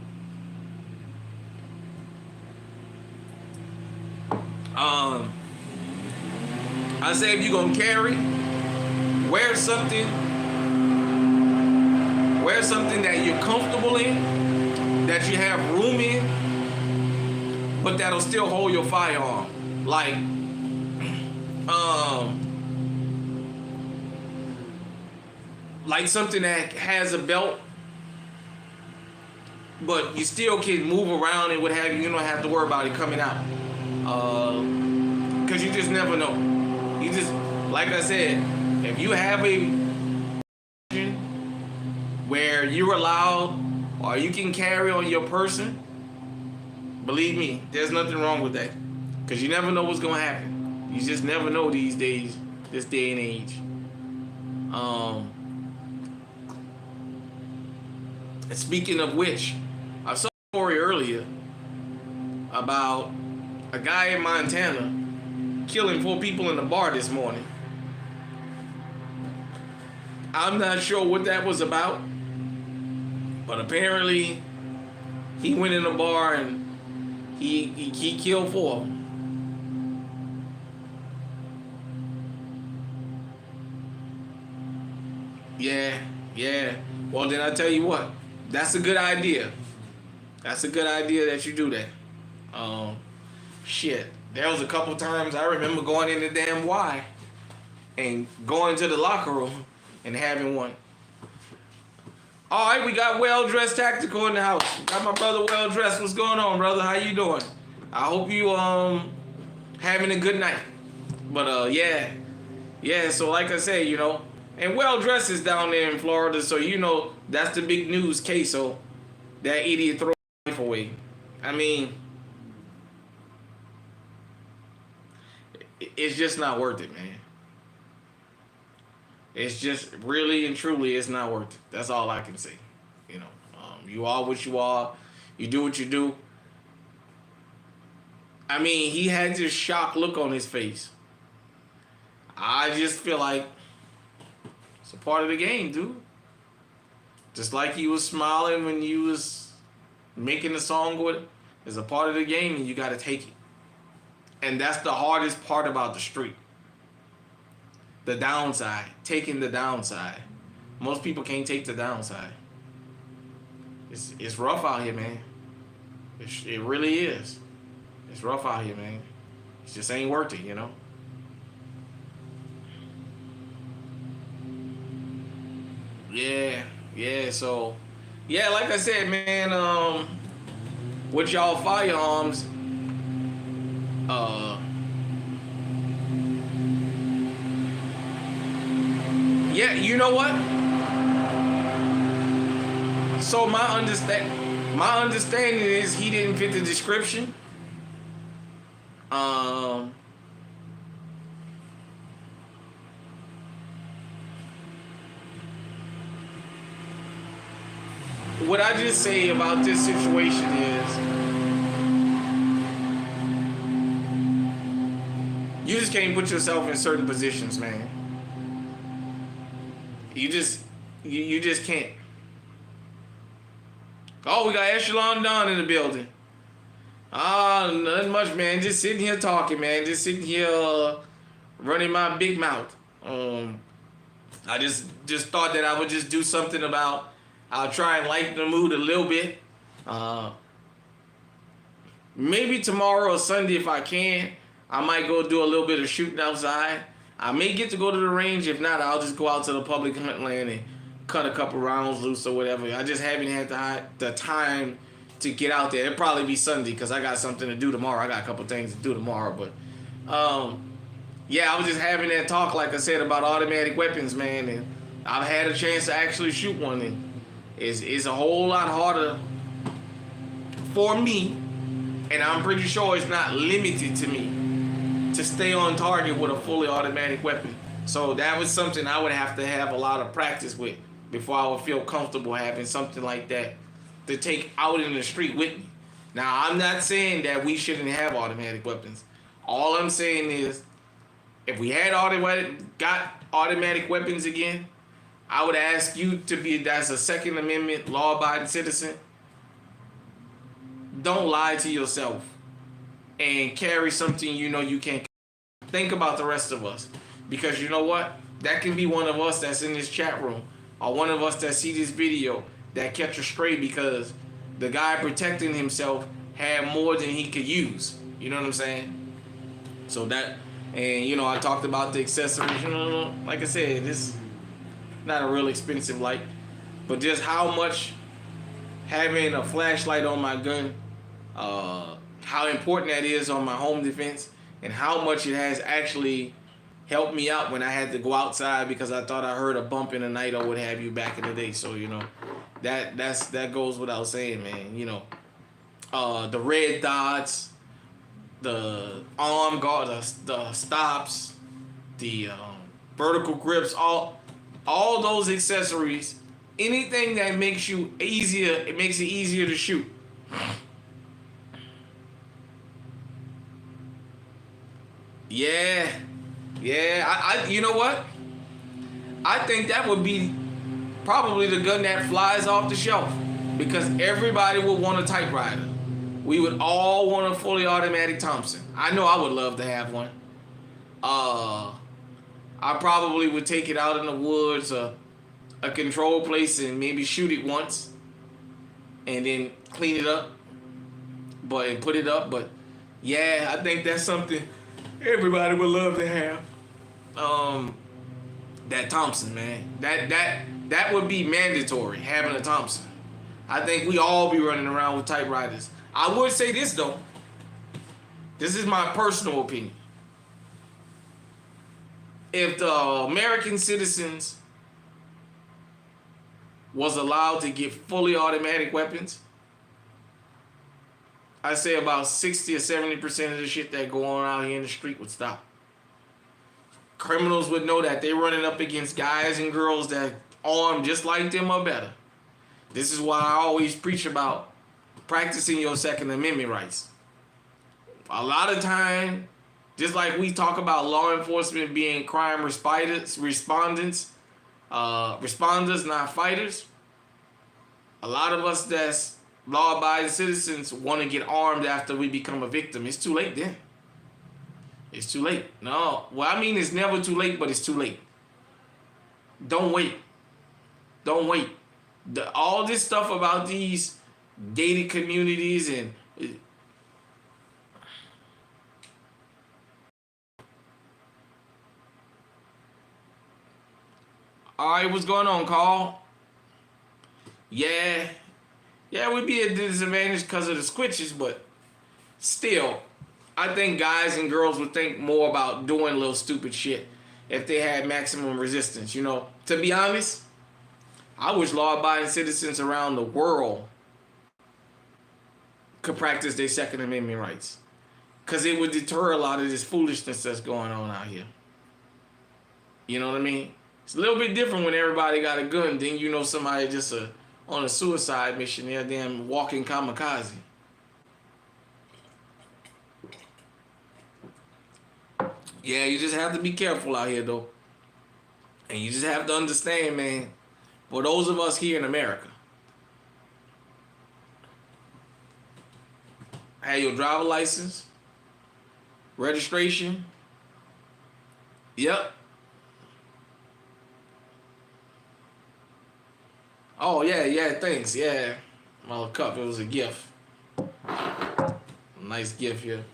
I say if you're gonna carry, wear something that you're comfortable in, that you have room in, but that'll still hold your firearm. Like something that has a belt, but you still can move around and what have you. You don't have to worry about it coming out. Because you just never know. You just, like I said, if you have a where you're allowed or you can carry on your person, believe me, there's nothing wrong with that. Because you never know what's going to happen. You just never know these days, this day and age. And speaking of which, I saw a story earlier about a guy in Montana killing 4 people in the bar this morning. I'm not sure what that was about, but apparently he went in a bar and he killed 4 of them. Yeah. Well, then I tell you what, that's a good idea. That's a good idea that you do that. Shit. There was a couple times I remember going in the damn Y and going to the locker room and having one. All right, we got Well Dressed Tactical in the house. Got my brother Well Dressed. What's going on, brother? How you doing? I hope you having a good night. But yeah. So like I say, you know, and Well Dressed is down there in Florida, so you know that's the big news case. So that idiot threw his life away. I mean, it's just not worth it, man. It's just really and truly, it's not worth it. That's all I can say. You know, you are what you are. You do what you do. I mean, he had this shocked look on his face. I just feel like it's a part of the game, dude. Just like he was smiling when you was making the song with it. It's a part of the game and you got to take it. And that's the hardest part about the street. The downside. Taking the downside. Most people can't take the downside. It's rough out here, man. It really is. It's rough out here, man. It just ain't worth it, you know? Yeah, so... Yeah, like I said, man, with y'all firearms... Yeah, you know what? So my understanding is he didn't fit the description. what I just say about this situation is, you just can't put yourself in certain positions, man. You just can't. Oh, we got Echelon Don in the building. Ah, nothing much, man. Just sitting here talking, man. Just sitting here running my big mouth. I just thought that I would just do something about. I'll try and lighten the mood a little bit. Maybe tomorrow or Sunday if I can. I might go do a little bit of shooting outside. I may get to go to the range. If not, I'll just go out to the public hunt land and cut a couple rounds loose or whatever. I just haven't had the time to get out there. It'll probably be Sunday because I got something to do tomorrow. I got a couple things to do tomorrow. But, yeah, I was just having that talk, like I said, about automatic weapons, man. And I've had a chance to actually shoot one. And it's a whole lot harder for me. And I'm pretty sure it's not limited to me to stay on target with a fully automatic weapon. So that was something I would have to have a lot of practice with before I would feel comfortable having something like that to take out in the street with me. Now, I'm not saying that we shouldn't have automatic weapons. All I'm saying is, if we had automatic weapons again, I would ask you to be, as a Second Amendment law-abiding citizen, don't lie to yourself and carry something you know you can't. Think about the rest of us. Because you know what? That can be one of us that's in this chat room, or one of us that see this video that catch a stray because the guy protecting himself had more than he could use. You know what I'm saying? So that, and you know, I talked about the accessories. You know, like I said, this not a real expensive light, but just how much having a flashlight on my gun, how important that is on my home defense, and how much it has actually helped me out when I had to go outside because I thought I heard a bump in the night or what have you back in the day. So, you know, that goes without saying, man. You know, the red dots, the arm guard, the stops, the vertical grips, all those accessories, anything that makes you easier, it makes it easier to shoot. Yeah, I you know what? I think that would be probably the gun that flies off the shelf because everybody would want a typewriter. We would all want a fully automatic Thompson. I know I would love to have one. I probably would take it out in the woods, a controlled place, and maybe shoot it once, and then clean it up, and put it up. But yeah, I think that's something everybody would love to have. That Thompson, man. That would be mandatory, having a Thompson. I think we all be running around with typewriters. I would say this though. This is my personal opinion. If the American citizens was allowed to get fully automatic weapons, I say about 60 or 70% of the shit that go on out here in the street would stop. Criminals would know that they're running up against guys and girls that armed just like them or better. This is why I always preach about practicing your Second Amendment rights. A lot of time, just like we talk about law enforcement being crime responders, not fighters. A lot of us that's law-abiding citizens want to get armed after we become a victim. It's too late then. It's too late. No. Well, I mean, it's never too late, but it's too late. Don't wait. Don't wait. All this stuff about these gated communities and... All right, what's going on, Carl? Yeah, we'd be at a disadvantage because of the squitches, but still, I think guys and girls would think more about doing little stupid shit if they had maximum resistance. You know, to be honest, I wish law-abiding citizens around the world could practice their Second Amendment rights, because it would deter a lot of this foolishness that's going on out here. You know what I mean? It's a little bit different when everybody got a gun. Then you know somebody just a on a suicide mission. They're a damn walking kamikaze. Yeah, you just have to be careful out here, though. And you just have to understand, man, for those of us here in America, have your driver license, registration. Yep. Oh, yeah, thanks. Yeah. My little cup, it was a gift. Nice gift here.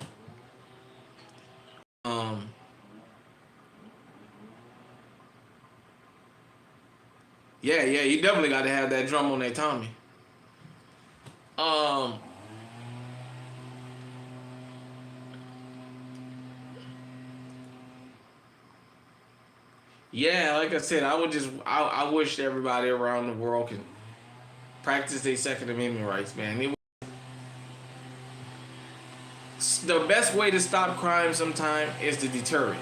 Yeah, you definitely got to have that drum on that Tommy. Yeah, like I said, I wish everybody around the world can practice their Second Amendment rights, man. The best way to stop crime sometimes is to deter it.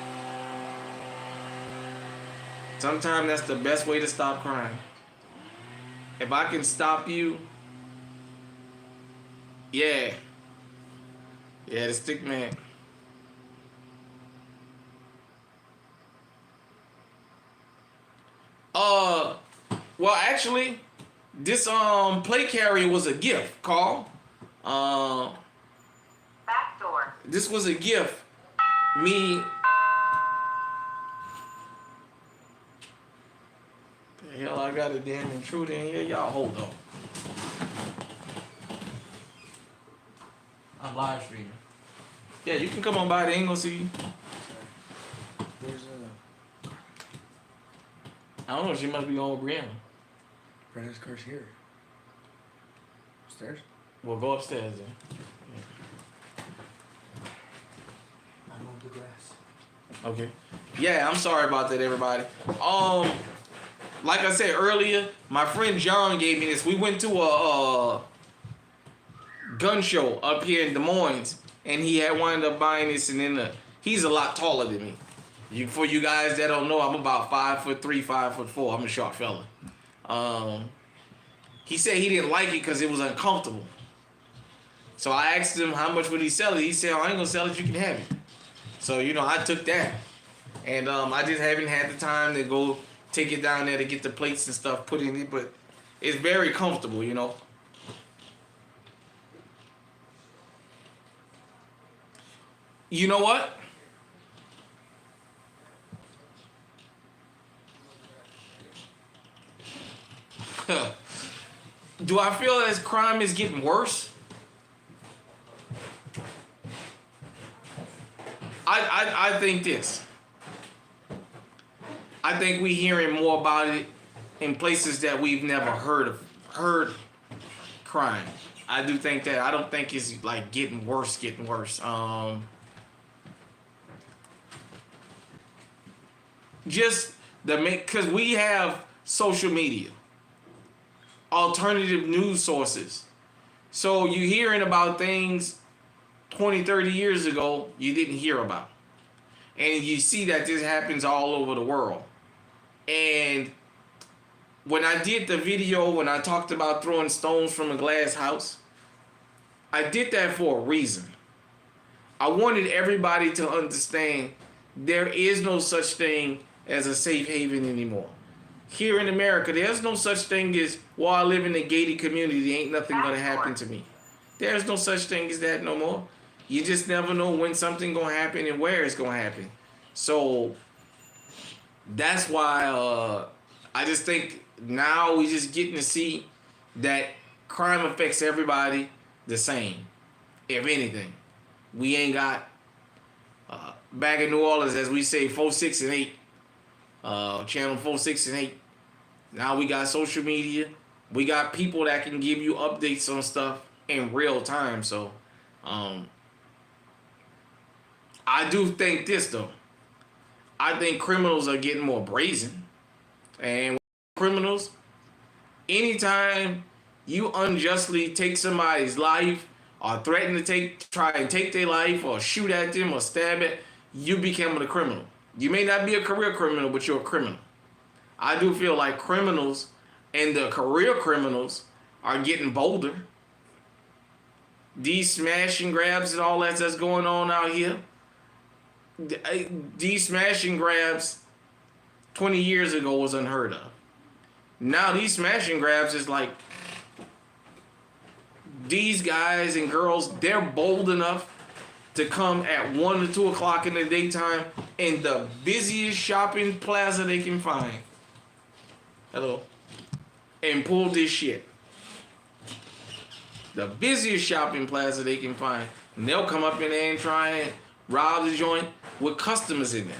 Sometimes that's the best way to stop crime. If I can stop you, yeah, the stick man. Well, actually, this plate carrier was a gift, Carl. Backdoor. This was a gift. Me. The hell, I got a damn intruder in here. Y'all hold on. I'm live streaming. Yeah, you can come on by. They ain't gonna see you. There's I don't know. She must be on with Brianna. Brenda's car's here. Upstairs? Well, go upstairs then. I mowed the grass. Okay. Yeah, I'm sorry about that, everybody. Like I said earlier, my friend John gave me this. We went to a gun show up here in Des Moines, and he had wound up buying this. And then he's a lot taller than me. For you guys that don't know, I'm about 5'3", 5'4". I'm a short fella. He said he didn't like it because it was uncomfortable. So I asked him how much would he sell it. He said, "Oh, I ain't gonna sell it. You can have it." So I took that, and I just haven't had the time to go take it down there to get the plates and stuff put in it. But it's very comfortable, You know what? Do I feel as crime is getting worse? I think this. I think we're hearing more about it in places that we've never heard crime. I do think that. I don't think it's like getting worse. Just because we have social media, alternative news sources. So you're hearing about things 20, 30 years ago you didn't hear about. And you see that this happens all over the world. And when I did the video, when I talked about throwing stones from a glass house, I did that for a reason. I wanted everybody to understand there is no such thing as a safe haven anymore. Here in America, there's no such thing as, well, I live in a gated community, ain't nothing gonna happen to me. There's no such thing as that no more. You just never know when something gonna happen and where it's gonna happen. So that's why I just think now we just getting to see that crime affects everybody the same. If anything, we ain't got back in New Orleans, as we say, 4, 6, and 8. Channel 4, 6, and 8. Now we got social media. We got people that can give you updates on stuff in real time. So, I do think this though. I think criminals are getting more brazen, and criminals, anytime you unjustly take somebody's life or threaten to try and take their life or shoot at them or stab it, you become a criminal. You may not be a career criminal, but you're a criminal. I do feel like criminals And the career criminals are getting bolder. These smash and grabs and all that's going on out here. These smash and grabs 20 years ago was unheard of. Now these smash and grabs is like these guys and girls, they're bold enough to come at 1 or 2 o'clock in the daytime in the busiest shopping plaza they can find. Hello. And pull this shit. The busiest shopping plaza they can find. And they'll come up in there and try and rob the joint with customers in there.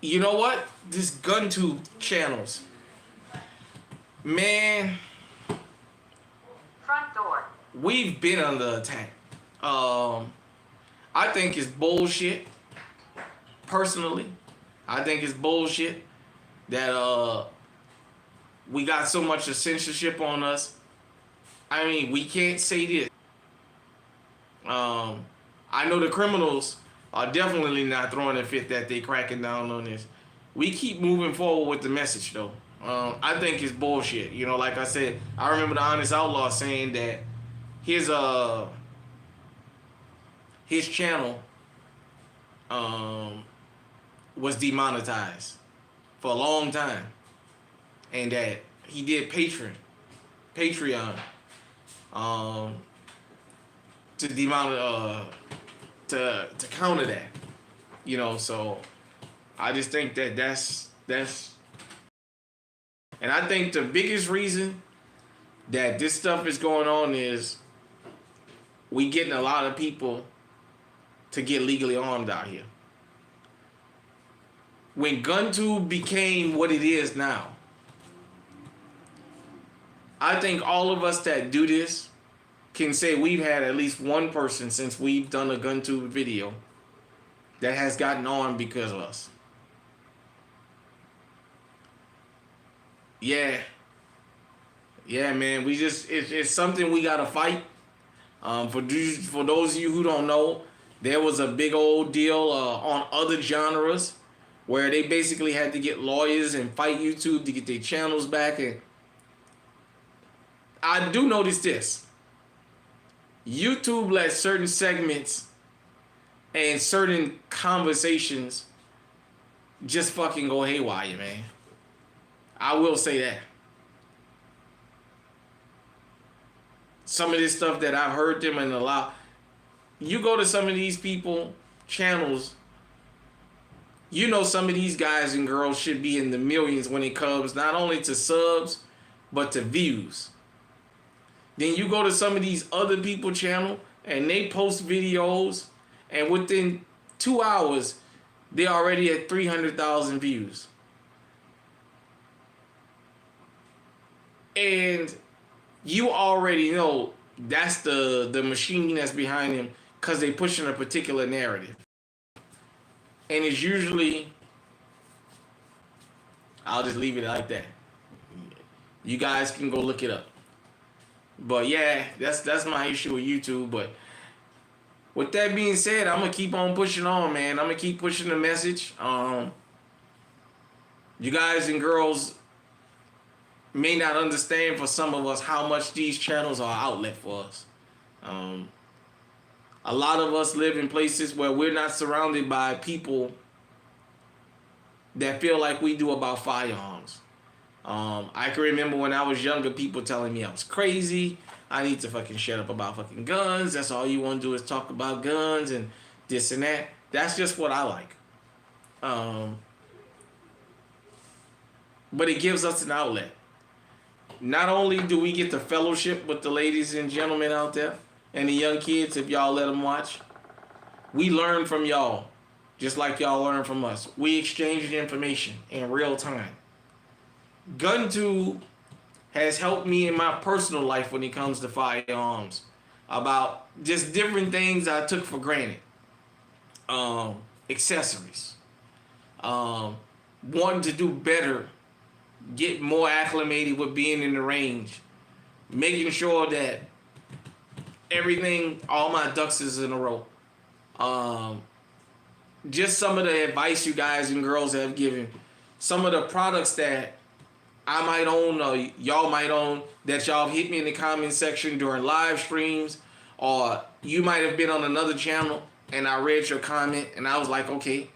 You know what? This GunTube channels. Man. Front door. We've been under attack. I think it's bullshit. Personally, I think it's bullshit that we got so much of censorship on us. I mean, we can't say this. I know the criminals are definitely not throwing a fit that they cracking down on this. We keep moving forward with the message though. I think it's bullshit. You know, like I said, I remember the Honest Outlaw saying that his channel was demonetized for a long time, and that he did Patreon to to counter that, you know. So I just think that that's and I think the biggest reason that this stuff is going on is we getting a lot of people to get legally armed out here. When GunTube became what it is now, I think all of us that do this can say we've had at least one person since we've done a GunTube video that has gotten armed because of us. Yeah, man. It's something we gotta fight. For those of you who don't know, there was a big old deal on other genres where they basically had to get lawyers and fight YouTube to get their channels back. And I do notice this: YouTube lets certain segments and certain conversations just fucking go haywire, man. I will say that. Some of this stuff that I've heard them and allow, you go to some of these people channels, you know some of these guys and girls should be in the millions when it comes not only to subs but to views. Then you go to some of these other people channel and they post videos and within 2 hours they're already at 300,000 views. And you already know that's the machine that's behind them because they pushing a particular narrative. And it's usually, I'll just leave it like that. You guys can go look it up. But yeah, that's my issue with YouTube. But with that being said, I'm going to keep on pushing on, man. I'm going to keep pushing the message. You guys and girls may not understand for some of us how much these channels are an outlet for us. A lot of us live in places where we're not surrounded by people that feel like we do about firearms. I can remember when I was younger, people telling me I was crazy. I need to fucking shut up about fucking guns. That's all you want to do is talk about guns and this and that. That's just what I like. But it gives us an outlet. Not only do we get the fellowship with the ladies and gentlemen out there and the young kids, if y'all let them watch, we learn from y'all just like y'all learn from us. We exchange information in real time. GunTube has helped me in my personal life when it comes to firearms about just different things I took for granted. Accessories. Wanting to do better. Get more acclimated with being in the range. Making sure that everything, all my ducks is in a row. just some of the advice you guys and girls have given, some of the products that I might own or y'all might own that y'all hit me in the comment section during live streams, or you might have been on another channel and I read your comment and I was like, okay,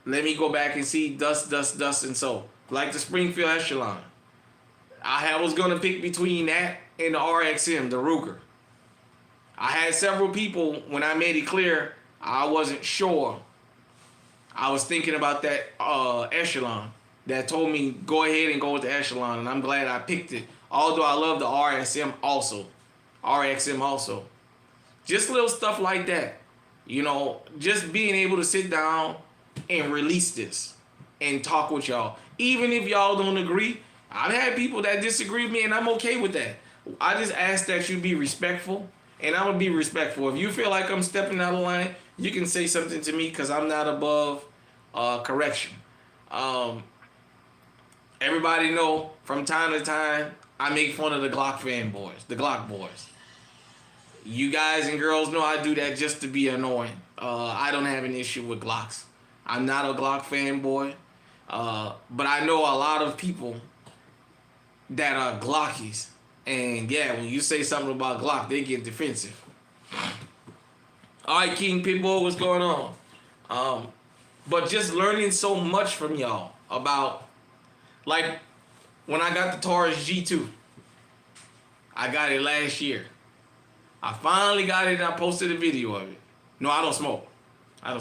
let me go back and see dust, and so. Like the Springfield Echelon. I was going to pick between that and the RXM, the Ruger. I had several people, when I made it clear, I wasn't sure. I was thinking about that Echelon that told me go ahead and go with the Echelon, and I'm glad I picked it. Although I love the RXM also. Just little stuff like that. You know, just being able to sit down and release this and talk with y'all. Even if y'all don't agree, I've had people that disagree with me, and I'm okay with that. I just ask that you be respectful, and I'm going to be respectful. If you feel like I'm stepping out of line, you can say something to me because I'm not above correction. Everybody know from time to time, I make fun of the Glock fanboys, the Glock boys. You guys and girls know I do that just to be annoying. I don't have an issue with Glocks. I'm not a Glock fanboy, but I know a lot of people that are Glockies. And yeah, when you say something about Glock, they get defensive. All right, King Pitbull, what's going on? But just learning so much from y'all about, like, when I got the Taurus G2, I got it last year. I finally got it and I posted a video of it. No, I don't smoke. I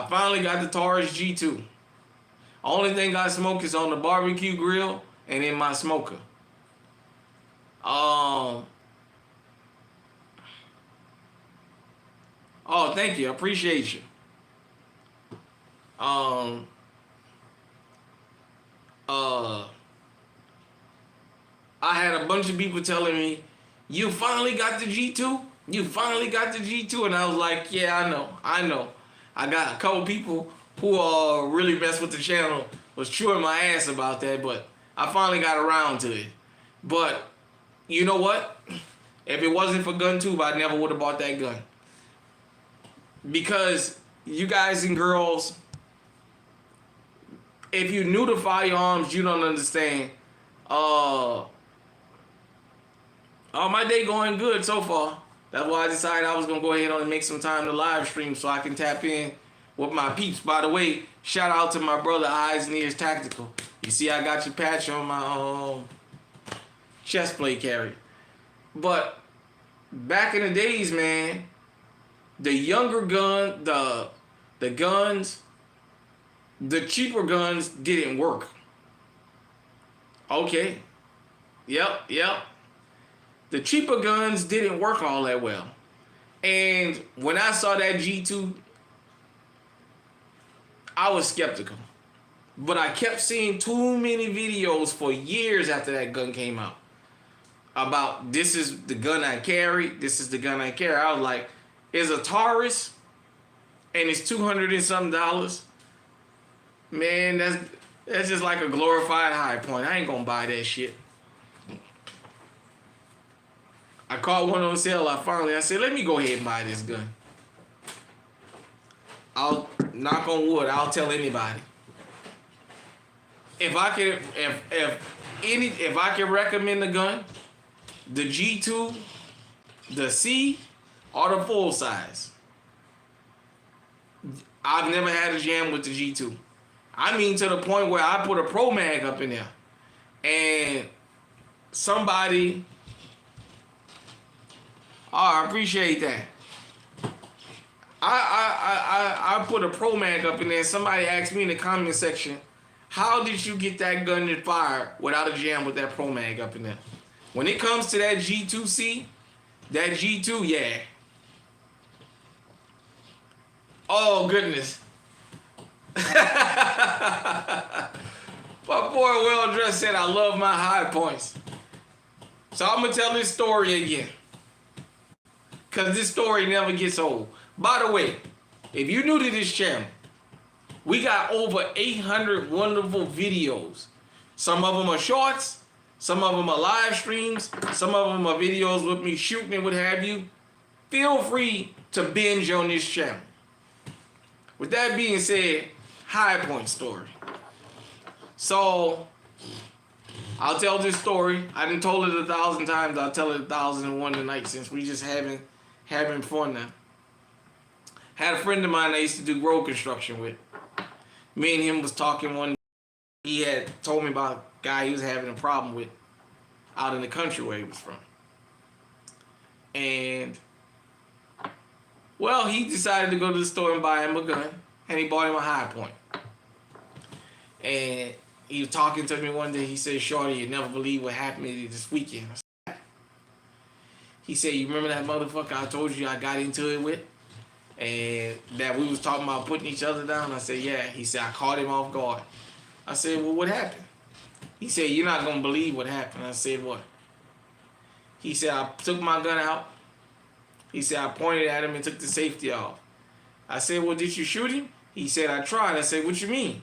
finally got the Taurus G2. Only thing I smoke is on the barbecue grill and in my smoker. Oh, thank you. I appreciate you. I had a bunch of people telling me, you finally got the G2? You finally got the G2? And I was like, yeah, I know. I got a couple people who really messed with the channel, was chewing my ass about that, but I finally got around to it. But you know what? If it wasn't for GunTube, I never would have bought that gun. Because you guys and girls, if you're new to firearms, you don't understand. My day going good so far. That's why I decided I was going to go ahead and make some time to live stream so I can tap in with my peeps. By the way, shout out to my brother Eyes and Ears Tactical. You see I got your patch on my chest plate carry. But back in the days, man, the younger gun, the guns, the cheaper guns didn't work. Okay. Yep. The cheaper guns didn't work all that well. And when I saw that G2, I was skeptical. But I kept seeing too many videos for years after that gun came out about this is the gun I carry, this is the gun I carry. I was like, it's a Taurus and it's $200 and something. Man, that's just like a glorified High Point. I ain't gonna buy that shit. I caught one on sale. I said, let me go ahead and buy this gun. I'll knock on wood. I'll tell anybody. If I can recommend a gun, the G2, the C, or the full size. I've never had a jam with the G2. I mean, to the point where I put a Pro Mag up in there, and somebody. Oh, I appreciate that. I put a Pro Mag up in there. Somebody asked me in the comment section, how did you get that gun to fire without a jam with that Pro Mag up in there? When it comes to that G2C, that G2, yeah. Oh, goodness. My boy Well Dressed said, I love my high points. So I'm going to tell this story again, because this story never gets old. By the way, if you're new to this channel, we got over 800 wonderful videos. Some of them are shorts, some of them are live streams, some of them are videos with me shooting and what have you. Feel free to binge on this channel. with that being said, High Point story. So I'll tell this story. I done told it 1,000 times. I'll tell it 1,001 tonight since we just having fun now. Had a friend of mine I used to do road construction with. Me and him was talking one day. He had told me about a guy he was having a problem with out in the country where he was from. And, well, he decided to go to the store and buy him a gun. And he bought him a High Point. And he was talking to me one day. He said, "Shorty, you never believe what happened to me this weekend." He said, "You remember that motherfucker I told you I got into it with? And that we was talking about putting each other down?" I said, "Yeah." He said, "I caught him off guard." I said, "Well, what happened?" He said, "You're not going to believe what happened." I said, "What?" He said, "I took my gun out." He said, "I pointed at him and took the safety off." I said, "Well, did you shoot him?" He said, "I tried." I said, "What you mean?"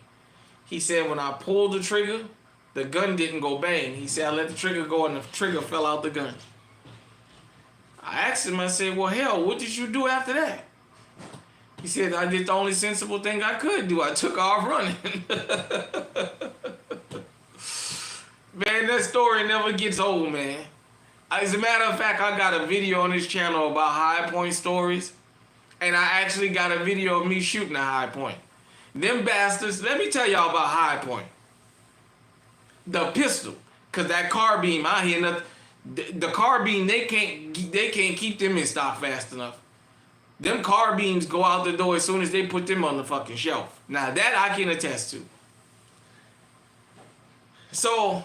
He said, "When I pulled the trigger, the gun didn't go bang." He said, "I let the trigger go and the trigger fell out the gun." I asked him, I said, "Well, hell, what did you do after that?" He said, "I did the only sensible thing I could do. I took off running." Man, that story never gets old, man. As a matter of fact, I got a video on this channel about High Point stories. And I actually got a video of me shooting a High Point. Them bastards, let me tell y'all about High Point. The pistol. Because that carbine out here, the carbine, they can't keep them in stock fast enough. Them carbines go out the door as soon as they put them on the fucking shelf. Now that I can attest to. So,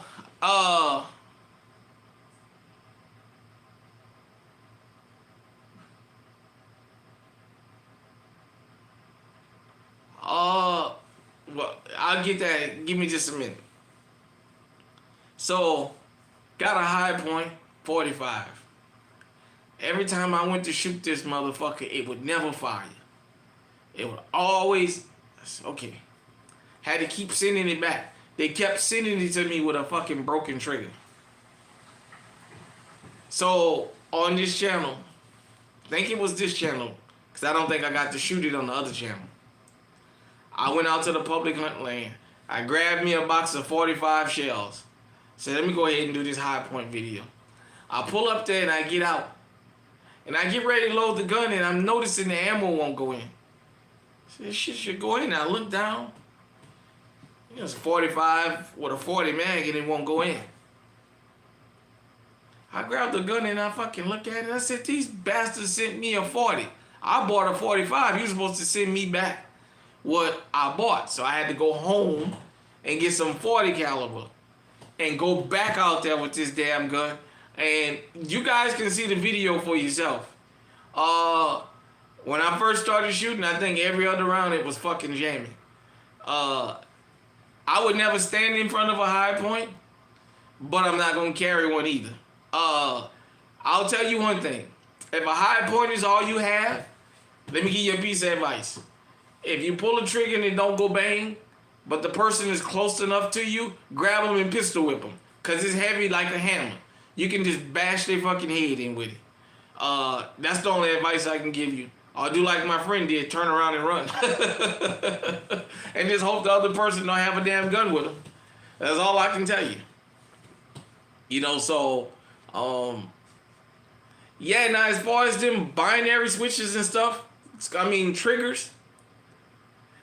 well, I'll get that. Give me just a minute. So, got a High Point 45. Every time I went to shoot this motherfucker, it would never fire. It would always, okay. Had to keep sending it back. They kept sending it to me with a fucking broken trigger. So, on this channel, I think it was this channel, because I don't think I got to shoot it on the other channel. I went out to the public hunt land. I grabbed me a box of 45 shells. Said, let me go ahead and do this High Point video. I pull up there and I get out. And I get ready to load the gun and I'm noticing the ammo won't go in. So this shit should go in. I look down. It's 45 with a 40 mag and it won't go in. I grabbed the gun and I fucking look at it. I said, these bastards sent me a 40. I bought a 45. You were supposed to send me back what I bought. So I had to go home and get some 40 caliber and go back out there with this damn gun. And you guys can see the video for yourself. When I first started shooting, I think every other round it was fucking jamming. I would never stand in front of a High Point, but I'm not gonna carry one either. I'll tell you one thing. If a High Point is all you have, let me give you a piece of advice. If you pull a trigger and it don't go bang, but the person is close enough to you, grab them and pistol whip them. Because it's heavy like a hammer. You can just bash their fucking head in with it. That's the only advice I can give you. Or do like my friend did, turn around and run. And just hope the other person don't have a damn gun with them. That's all I can tell you. You know, so, yeah, now as far as them binary switches and stuff, I mean, triggers,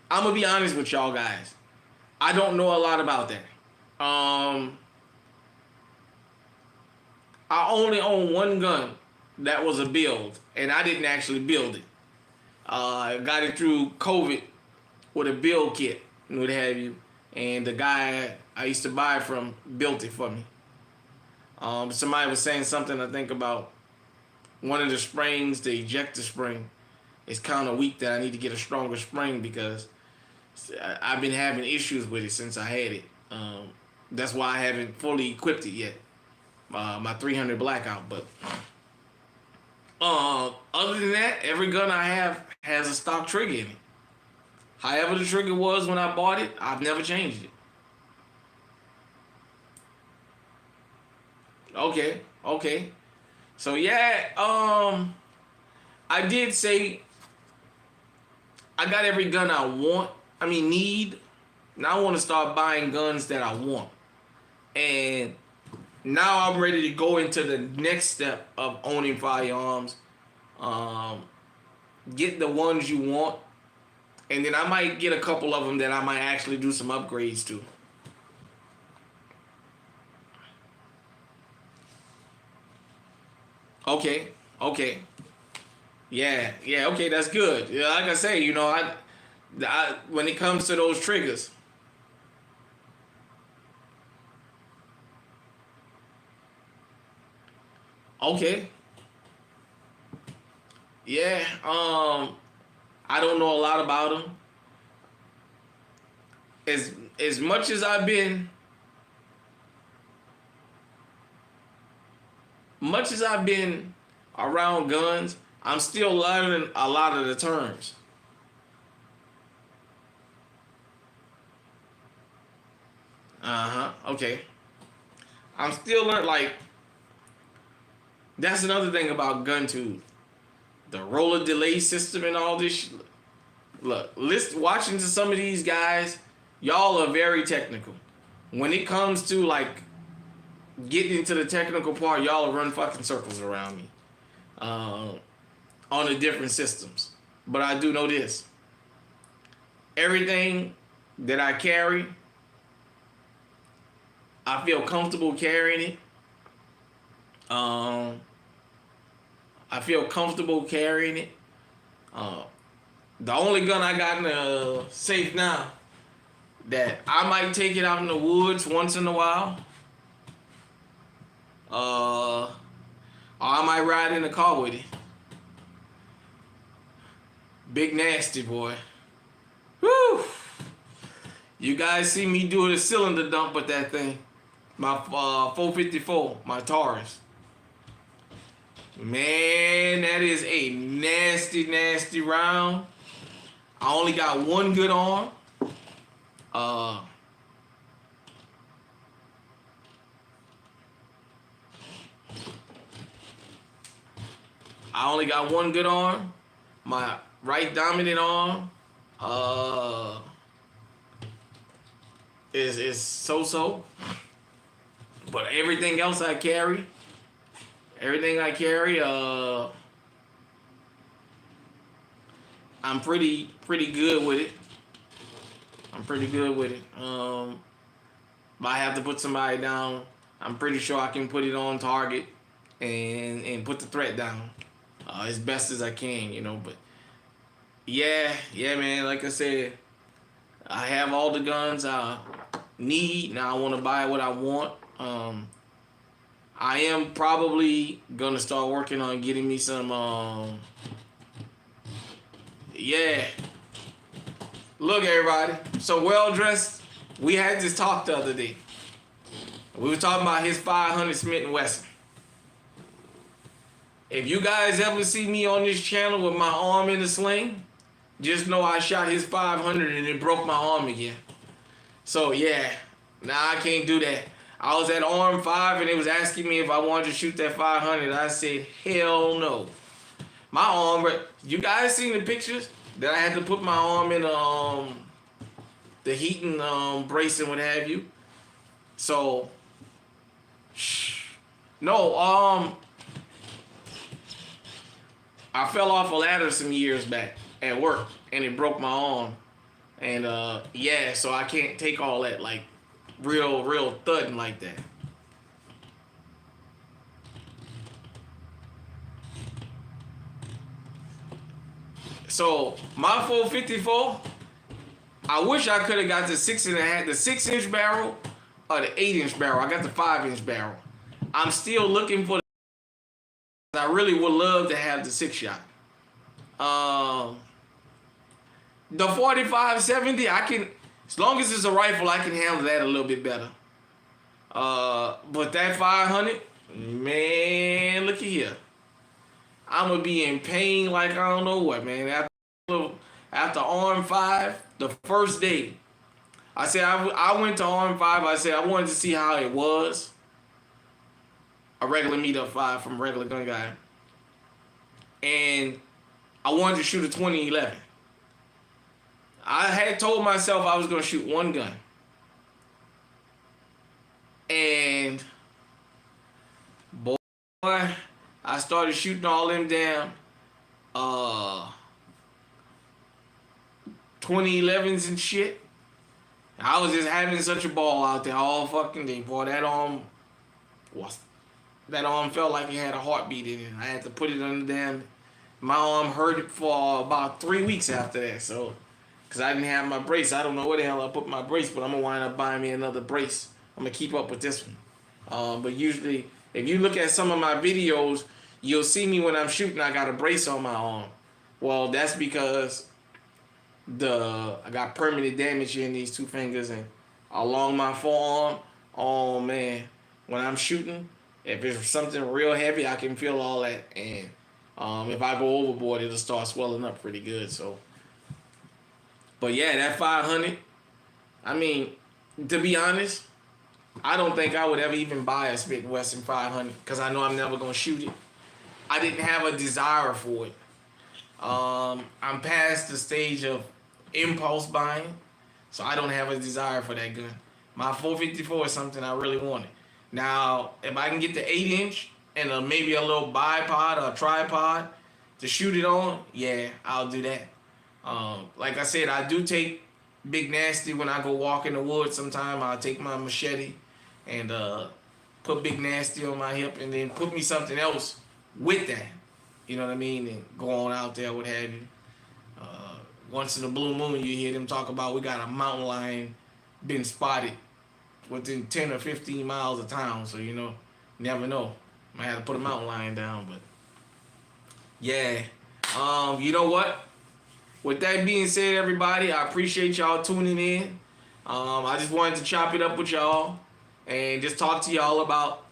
I'm going to be honest with y'all guys. I don't know a lot about that. I only own one gun that was a build, and I didn't actually build it. I got it through COVID with a build kit and what have you. And the guy I used to buy from built it for me. Somebody was saying something, I think, about one of the springs, the ejector spring, is kind of weak, that I need to get a stronger spring because I've been having issues with it since I had it. That's why I haven't fully equipped it yet. My 300 Blackout, but other than that, every gun I have has a stock trigger in it. However the trigger was when I bought it, I've never changed it. Okay. So yeah, I did say I got every gun I want. Need. Now I want to start buying guns that I want. And now I'm ready to go into the next step of owning firearms. Um, get the ones you want, and then I might get a couple of them that I might actually do some upgrades to. Okay, okay, yeah, yeah, okay, that's good. Yeah, like I say, I when it comes to those triggers, okay, yeah, I don't know a lot about them. As as much as I've been, much as I've been around guns, I'm still learning a lot of the terms. Okay. I'm still learning. Like, that's another thing about GunTube. The roller delay system and all this. Look, watching to some of these guys, y'all are very technical. When it comes to like getting into the technical part, y'all run fucking circles around me uh, on the different systems. But I do know this: everything that I carry, I feel comfortable carrying it. Um, I feel comfortable carrying it. Uh, the only gun I got in the safe now that I might take it out in the woods once in a while. Or I might ride in the car with it. Big nasty boy. Woo! You guys see me doing a cylinder dump with that thing. My 454, my Taurus. Man, that is a nasty, nasty round. I only got one good arm. I only got one good arm. My right dominant arm is so. But everything else I carry, I'm pretty good with it. I'm pretty good with it. If I have to put somebody down, I'm pretty sure I can put it on target and put the threat down as best as I can. But yeah, man. Like I said, I have all the guns I need. Now I want to buy what I want. I am probably gonna start working on getting me some. Yeah. Look, everybody. So well dressed. We had this talk the other day. We were talking about his 500 Smith & Wesson. If you guys ever see me on this channel with my arm in a sling, just know I shot his 500 and it broke my arm again. So yeah, now I can't do that. I was at arm 5 and it was asking me if I wanted to shoot that 500. I said, hell no. My arm, you guys seen the pictures that I had to put my arm in the heating brace and what have you. So, no, I fell off a ladder some years back at work and it broke my arm. And yeah, so I can't take all that like real thudding like that. So my 454, I wish I could have got the 6-inch barrel or the 8-inch barrel. I got the 5-inch barrel. I'm still looking for. I really would love to have the 6-shot. The 45-70, I can, as long as it's a rifle, I can handle that a little bit better. But that 500, man, look at here. I'm gonna be in pain like I don't know what, man. After arm 5, the first day, I said I went to arm 5. I said I wanted to see how it was. A regular meetup 5 from regular gun guy, and I wanted to shoot a 2011. I had told myself I was gonna shoot one gun, and boy, I started shooting all them damn 2011s and shit. I was just having such a ball out there all fucking day, boy. That arm felt like it had a heartbeat in it. I had to put it on the damn. My arm hurt for about 3 weeks after that, so. Because I didn't have my brace. I don't know where the hell I put my brace, but I'm going to wind up buying me another brace. I'm going to keep up with this one. But usually, if you look at some of my videos, you'll see me when I'm shooting, I got a brace on my arm. Well, that's because I got permanent damage in these two fingers and along my forearm. Oh, man. When I'm shooting, if it's something real heavy, I can feel all that. And if I go overboard, it'll start swelling up pretty good, so. But yeah, that 500, I mean, to be honest, I don't think I would ever even buy a Smith & Wesson 500 because I know I'm never going to shoot it. I didn't have a desire for it. I'm past the stage of impulse buying, so I don't have a desire for that gun. My 454 is something I really wanted. Now, if I can get the 8-inch and maybe a little bipod or a tripod to shoot it on, yeah, I'll do that. Like I said, I do take Big Nasty when I go walk in the woods. Sometime I'll take my machete and put Big Nasty on my hip and then put me something else with that. You know what I mean? And go on out there, what have you. Once in a blue moon, you hear them talk about we got a mountain lion been spotted within 10 or 15 miles of town. So, you know, never know. Might have to put a mountain lion down, but yeah. You know what? With that being said, everybody, I appreciate y'all tuning in. I just wanted to chop it up with y'all and just talk to y'all about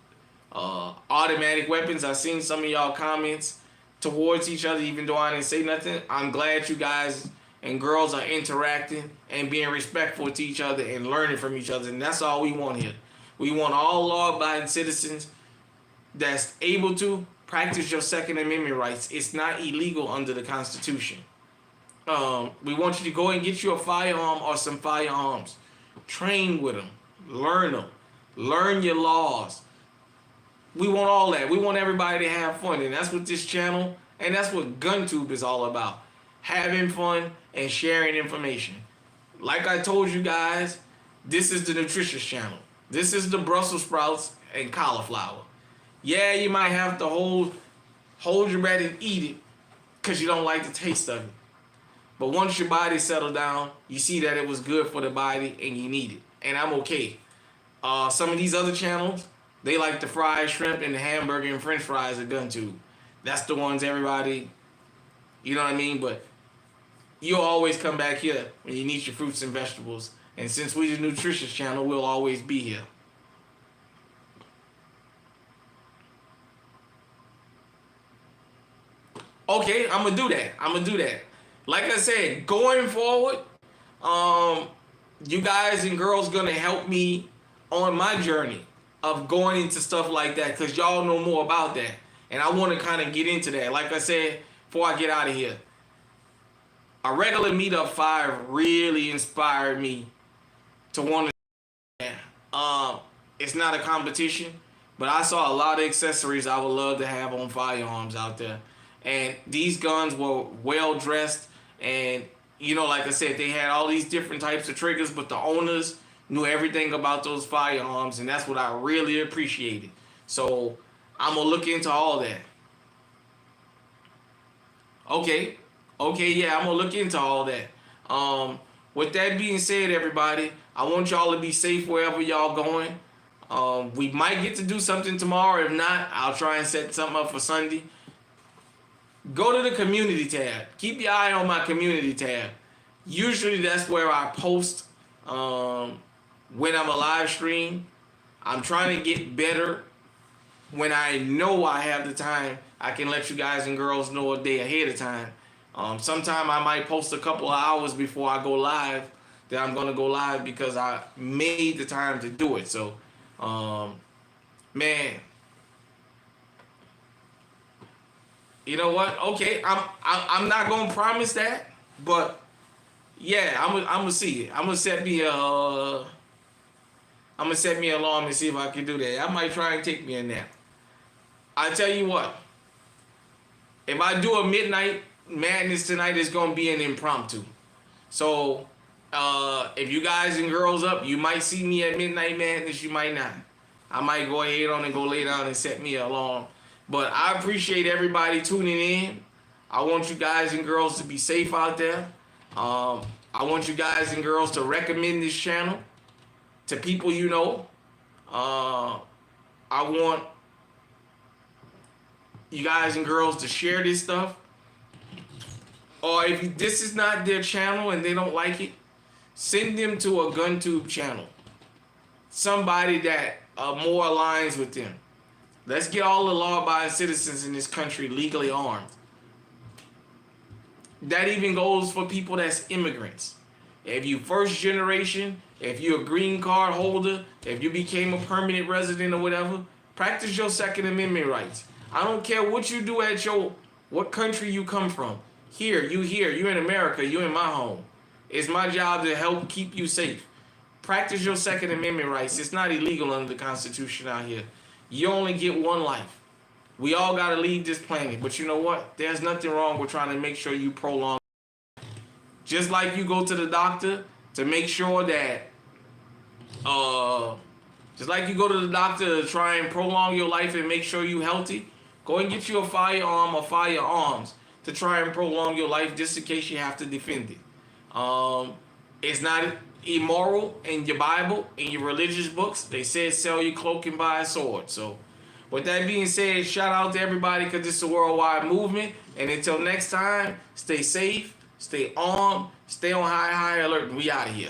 automatic weapons. I've seen some of y'all comments towards each other, even though I didn't say nothing. I'm glad you guys and girls are interacting and being respectful to each other and learning from each other. And that's all we want here. We want all law-abiding citizens that's able to practice your Second Amendment rights. It's not illegal under the Constitution. We want you to go and get you a firearm or some firearms. Train with them. Learn them. Learn your laws. We want all that. We want everybody to have fun. And that's what this channel and that's what GunTube is all about. Having fun and sharing information. Like I told you guys, this is the nutritious channel. This is the Brussels sprouts and cauliflower. Yeah, you might have to hold your breath and eat it because you don't like the taste of it. But once your body settles down, you see that it was good for the body and you need it. And I'm okay. Some of these other channels, they like the fried shrimp and the hamburger and french fries at GunTube. That's the ones everybody, you know what I mean? But you'll always come back here when you need your fruits and vegetables. And since we're the nutritious channel, we'll always be here. Okay, I'm going to do that. Like I said, going forward, you guys and girls gonna help me on my journey of going into stuff like that because y'all know more about that. And I want to kind of get into that. Like I said, before I get out of here, a regular Meetup 5 really inspired me to want to. It's not a competition, but I saw a lot of accessories I would love to have on firearms out there. And these guns were well dressed. And, you know, like I said, they had all these different types of triggers, but the owners knew everything about those firearms, and that's what I really appreciated. So I'm going to look into all that. Okay, yeah, I'm going to look into all that. With that being said, everybody, I want y'all to be safe wherever y'all going. We might get to do something tomorrow. If not, I'll try and set something up for Sunday. Go to the community tab. Keep your eye on my community tab. Usually that's where I post when I'm a live stream. I'm trying to get better. When I know I have the time, I can let you guys and girls know a day ahead of time. Sometime I might post a couple of hours before I go live that I'm going to go live because I made the time to do it. So, man. You know what? Okay, I'm not gonna promise that, but Yeah, I'm gonna see it. I'm gonna set me a alarm and see if I can do that. I might try and take me a nap. I tell you what, if I do a midnight madness tonight, it's gonna be an impromptu. So if you guys and girls up, you might see me at midnight madness. You might not. I might go ahead on and go lay down and set me an alarm. But I appreciate everybody tuning in. I want you guys and girls to be safe out there. I want you guys and girls to recommend this channel to people you know. I want you guys and girls to share this stuff. Or if this is not their channel and they don't like it, send them to a GunTube channel. Somebody that more aligns with them. Let's get all the law-abiding citizens in this country legally armed. That even goes for people that's immigrants. If you first generation, if you're a green card holder, if you became a permanent resident or whatever, practice your Second Amendment rights. I don't care what you do at what country you come from. Here, you in America, you in my home. It's my job to help keep you safe. Practice your Second Amendment rights. It's not illegal under the Constitution out here. You only get one life. We all got to leave this planet. But you know what? There's nothing wrong with trying to make sure you prolong. Just like you go to the doctor to make sure that, just like you go to the doctor to try and prolong your life and make sure you healthy, go and get you a firearm or firearms to try and prolong your life just in case you have to defend it. It's not immoral in your Bible, in your religious books. They said sell your cloak and buy a sword. So with that being said, shout out to everybody because this is a worldwide movement. And until next time, stay safe, stay armed, stay on high alert, and we out of here.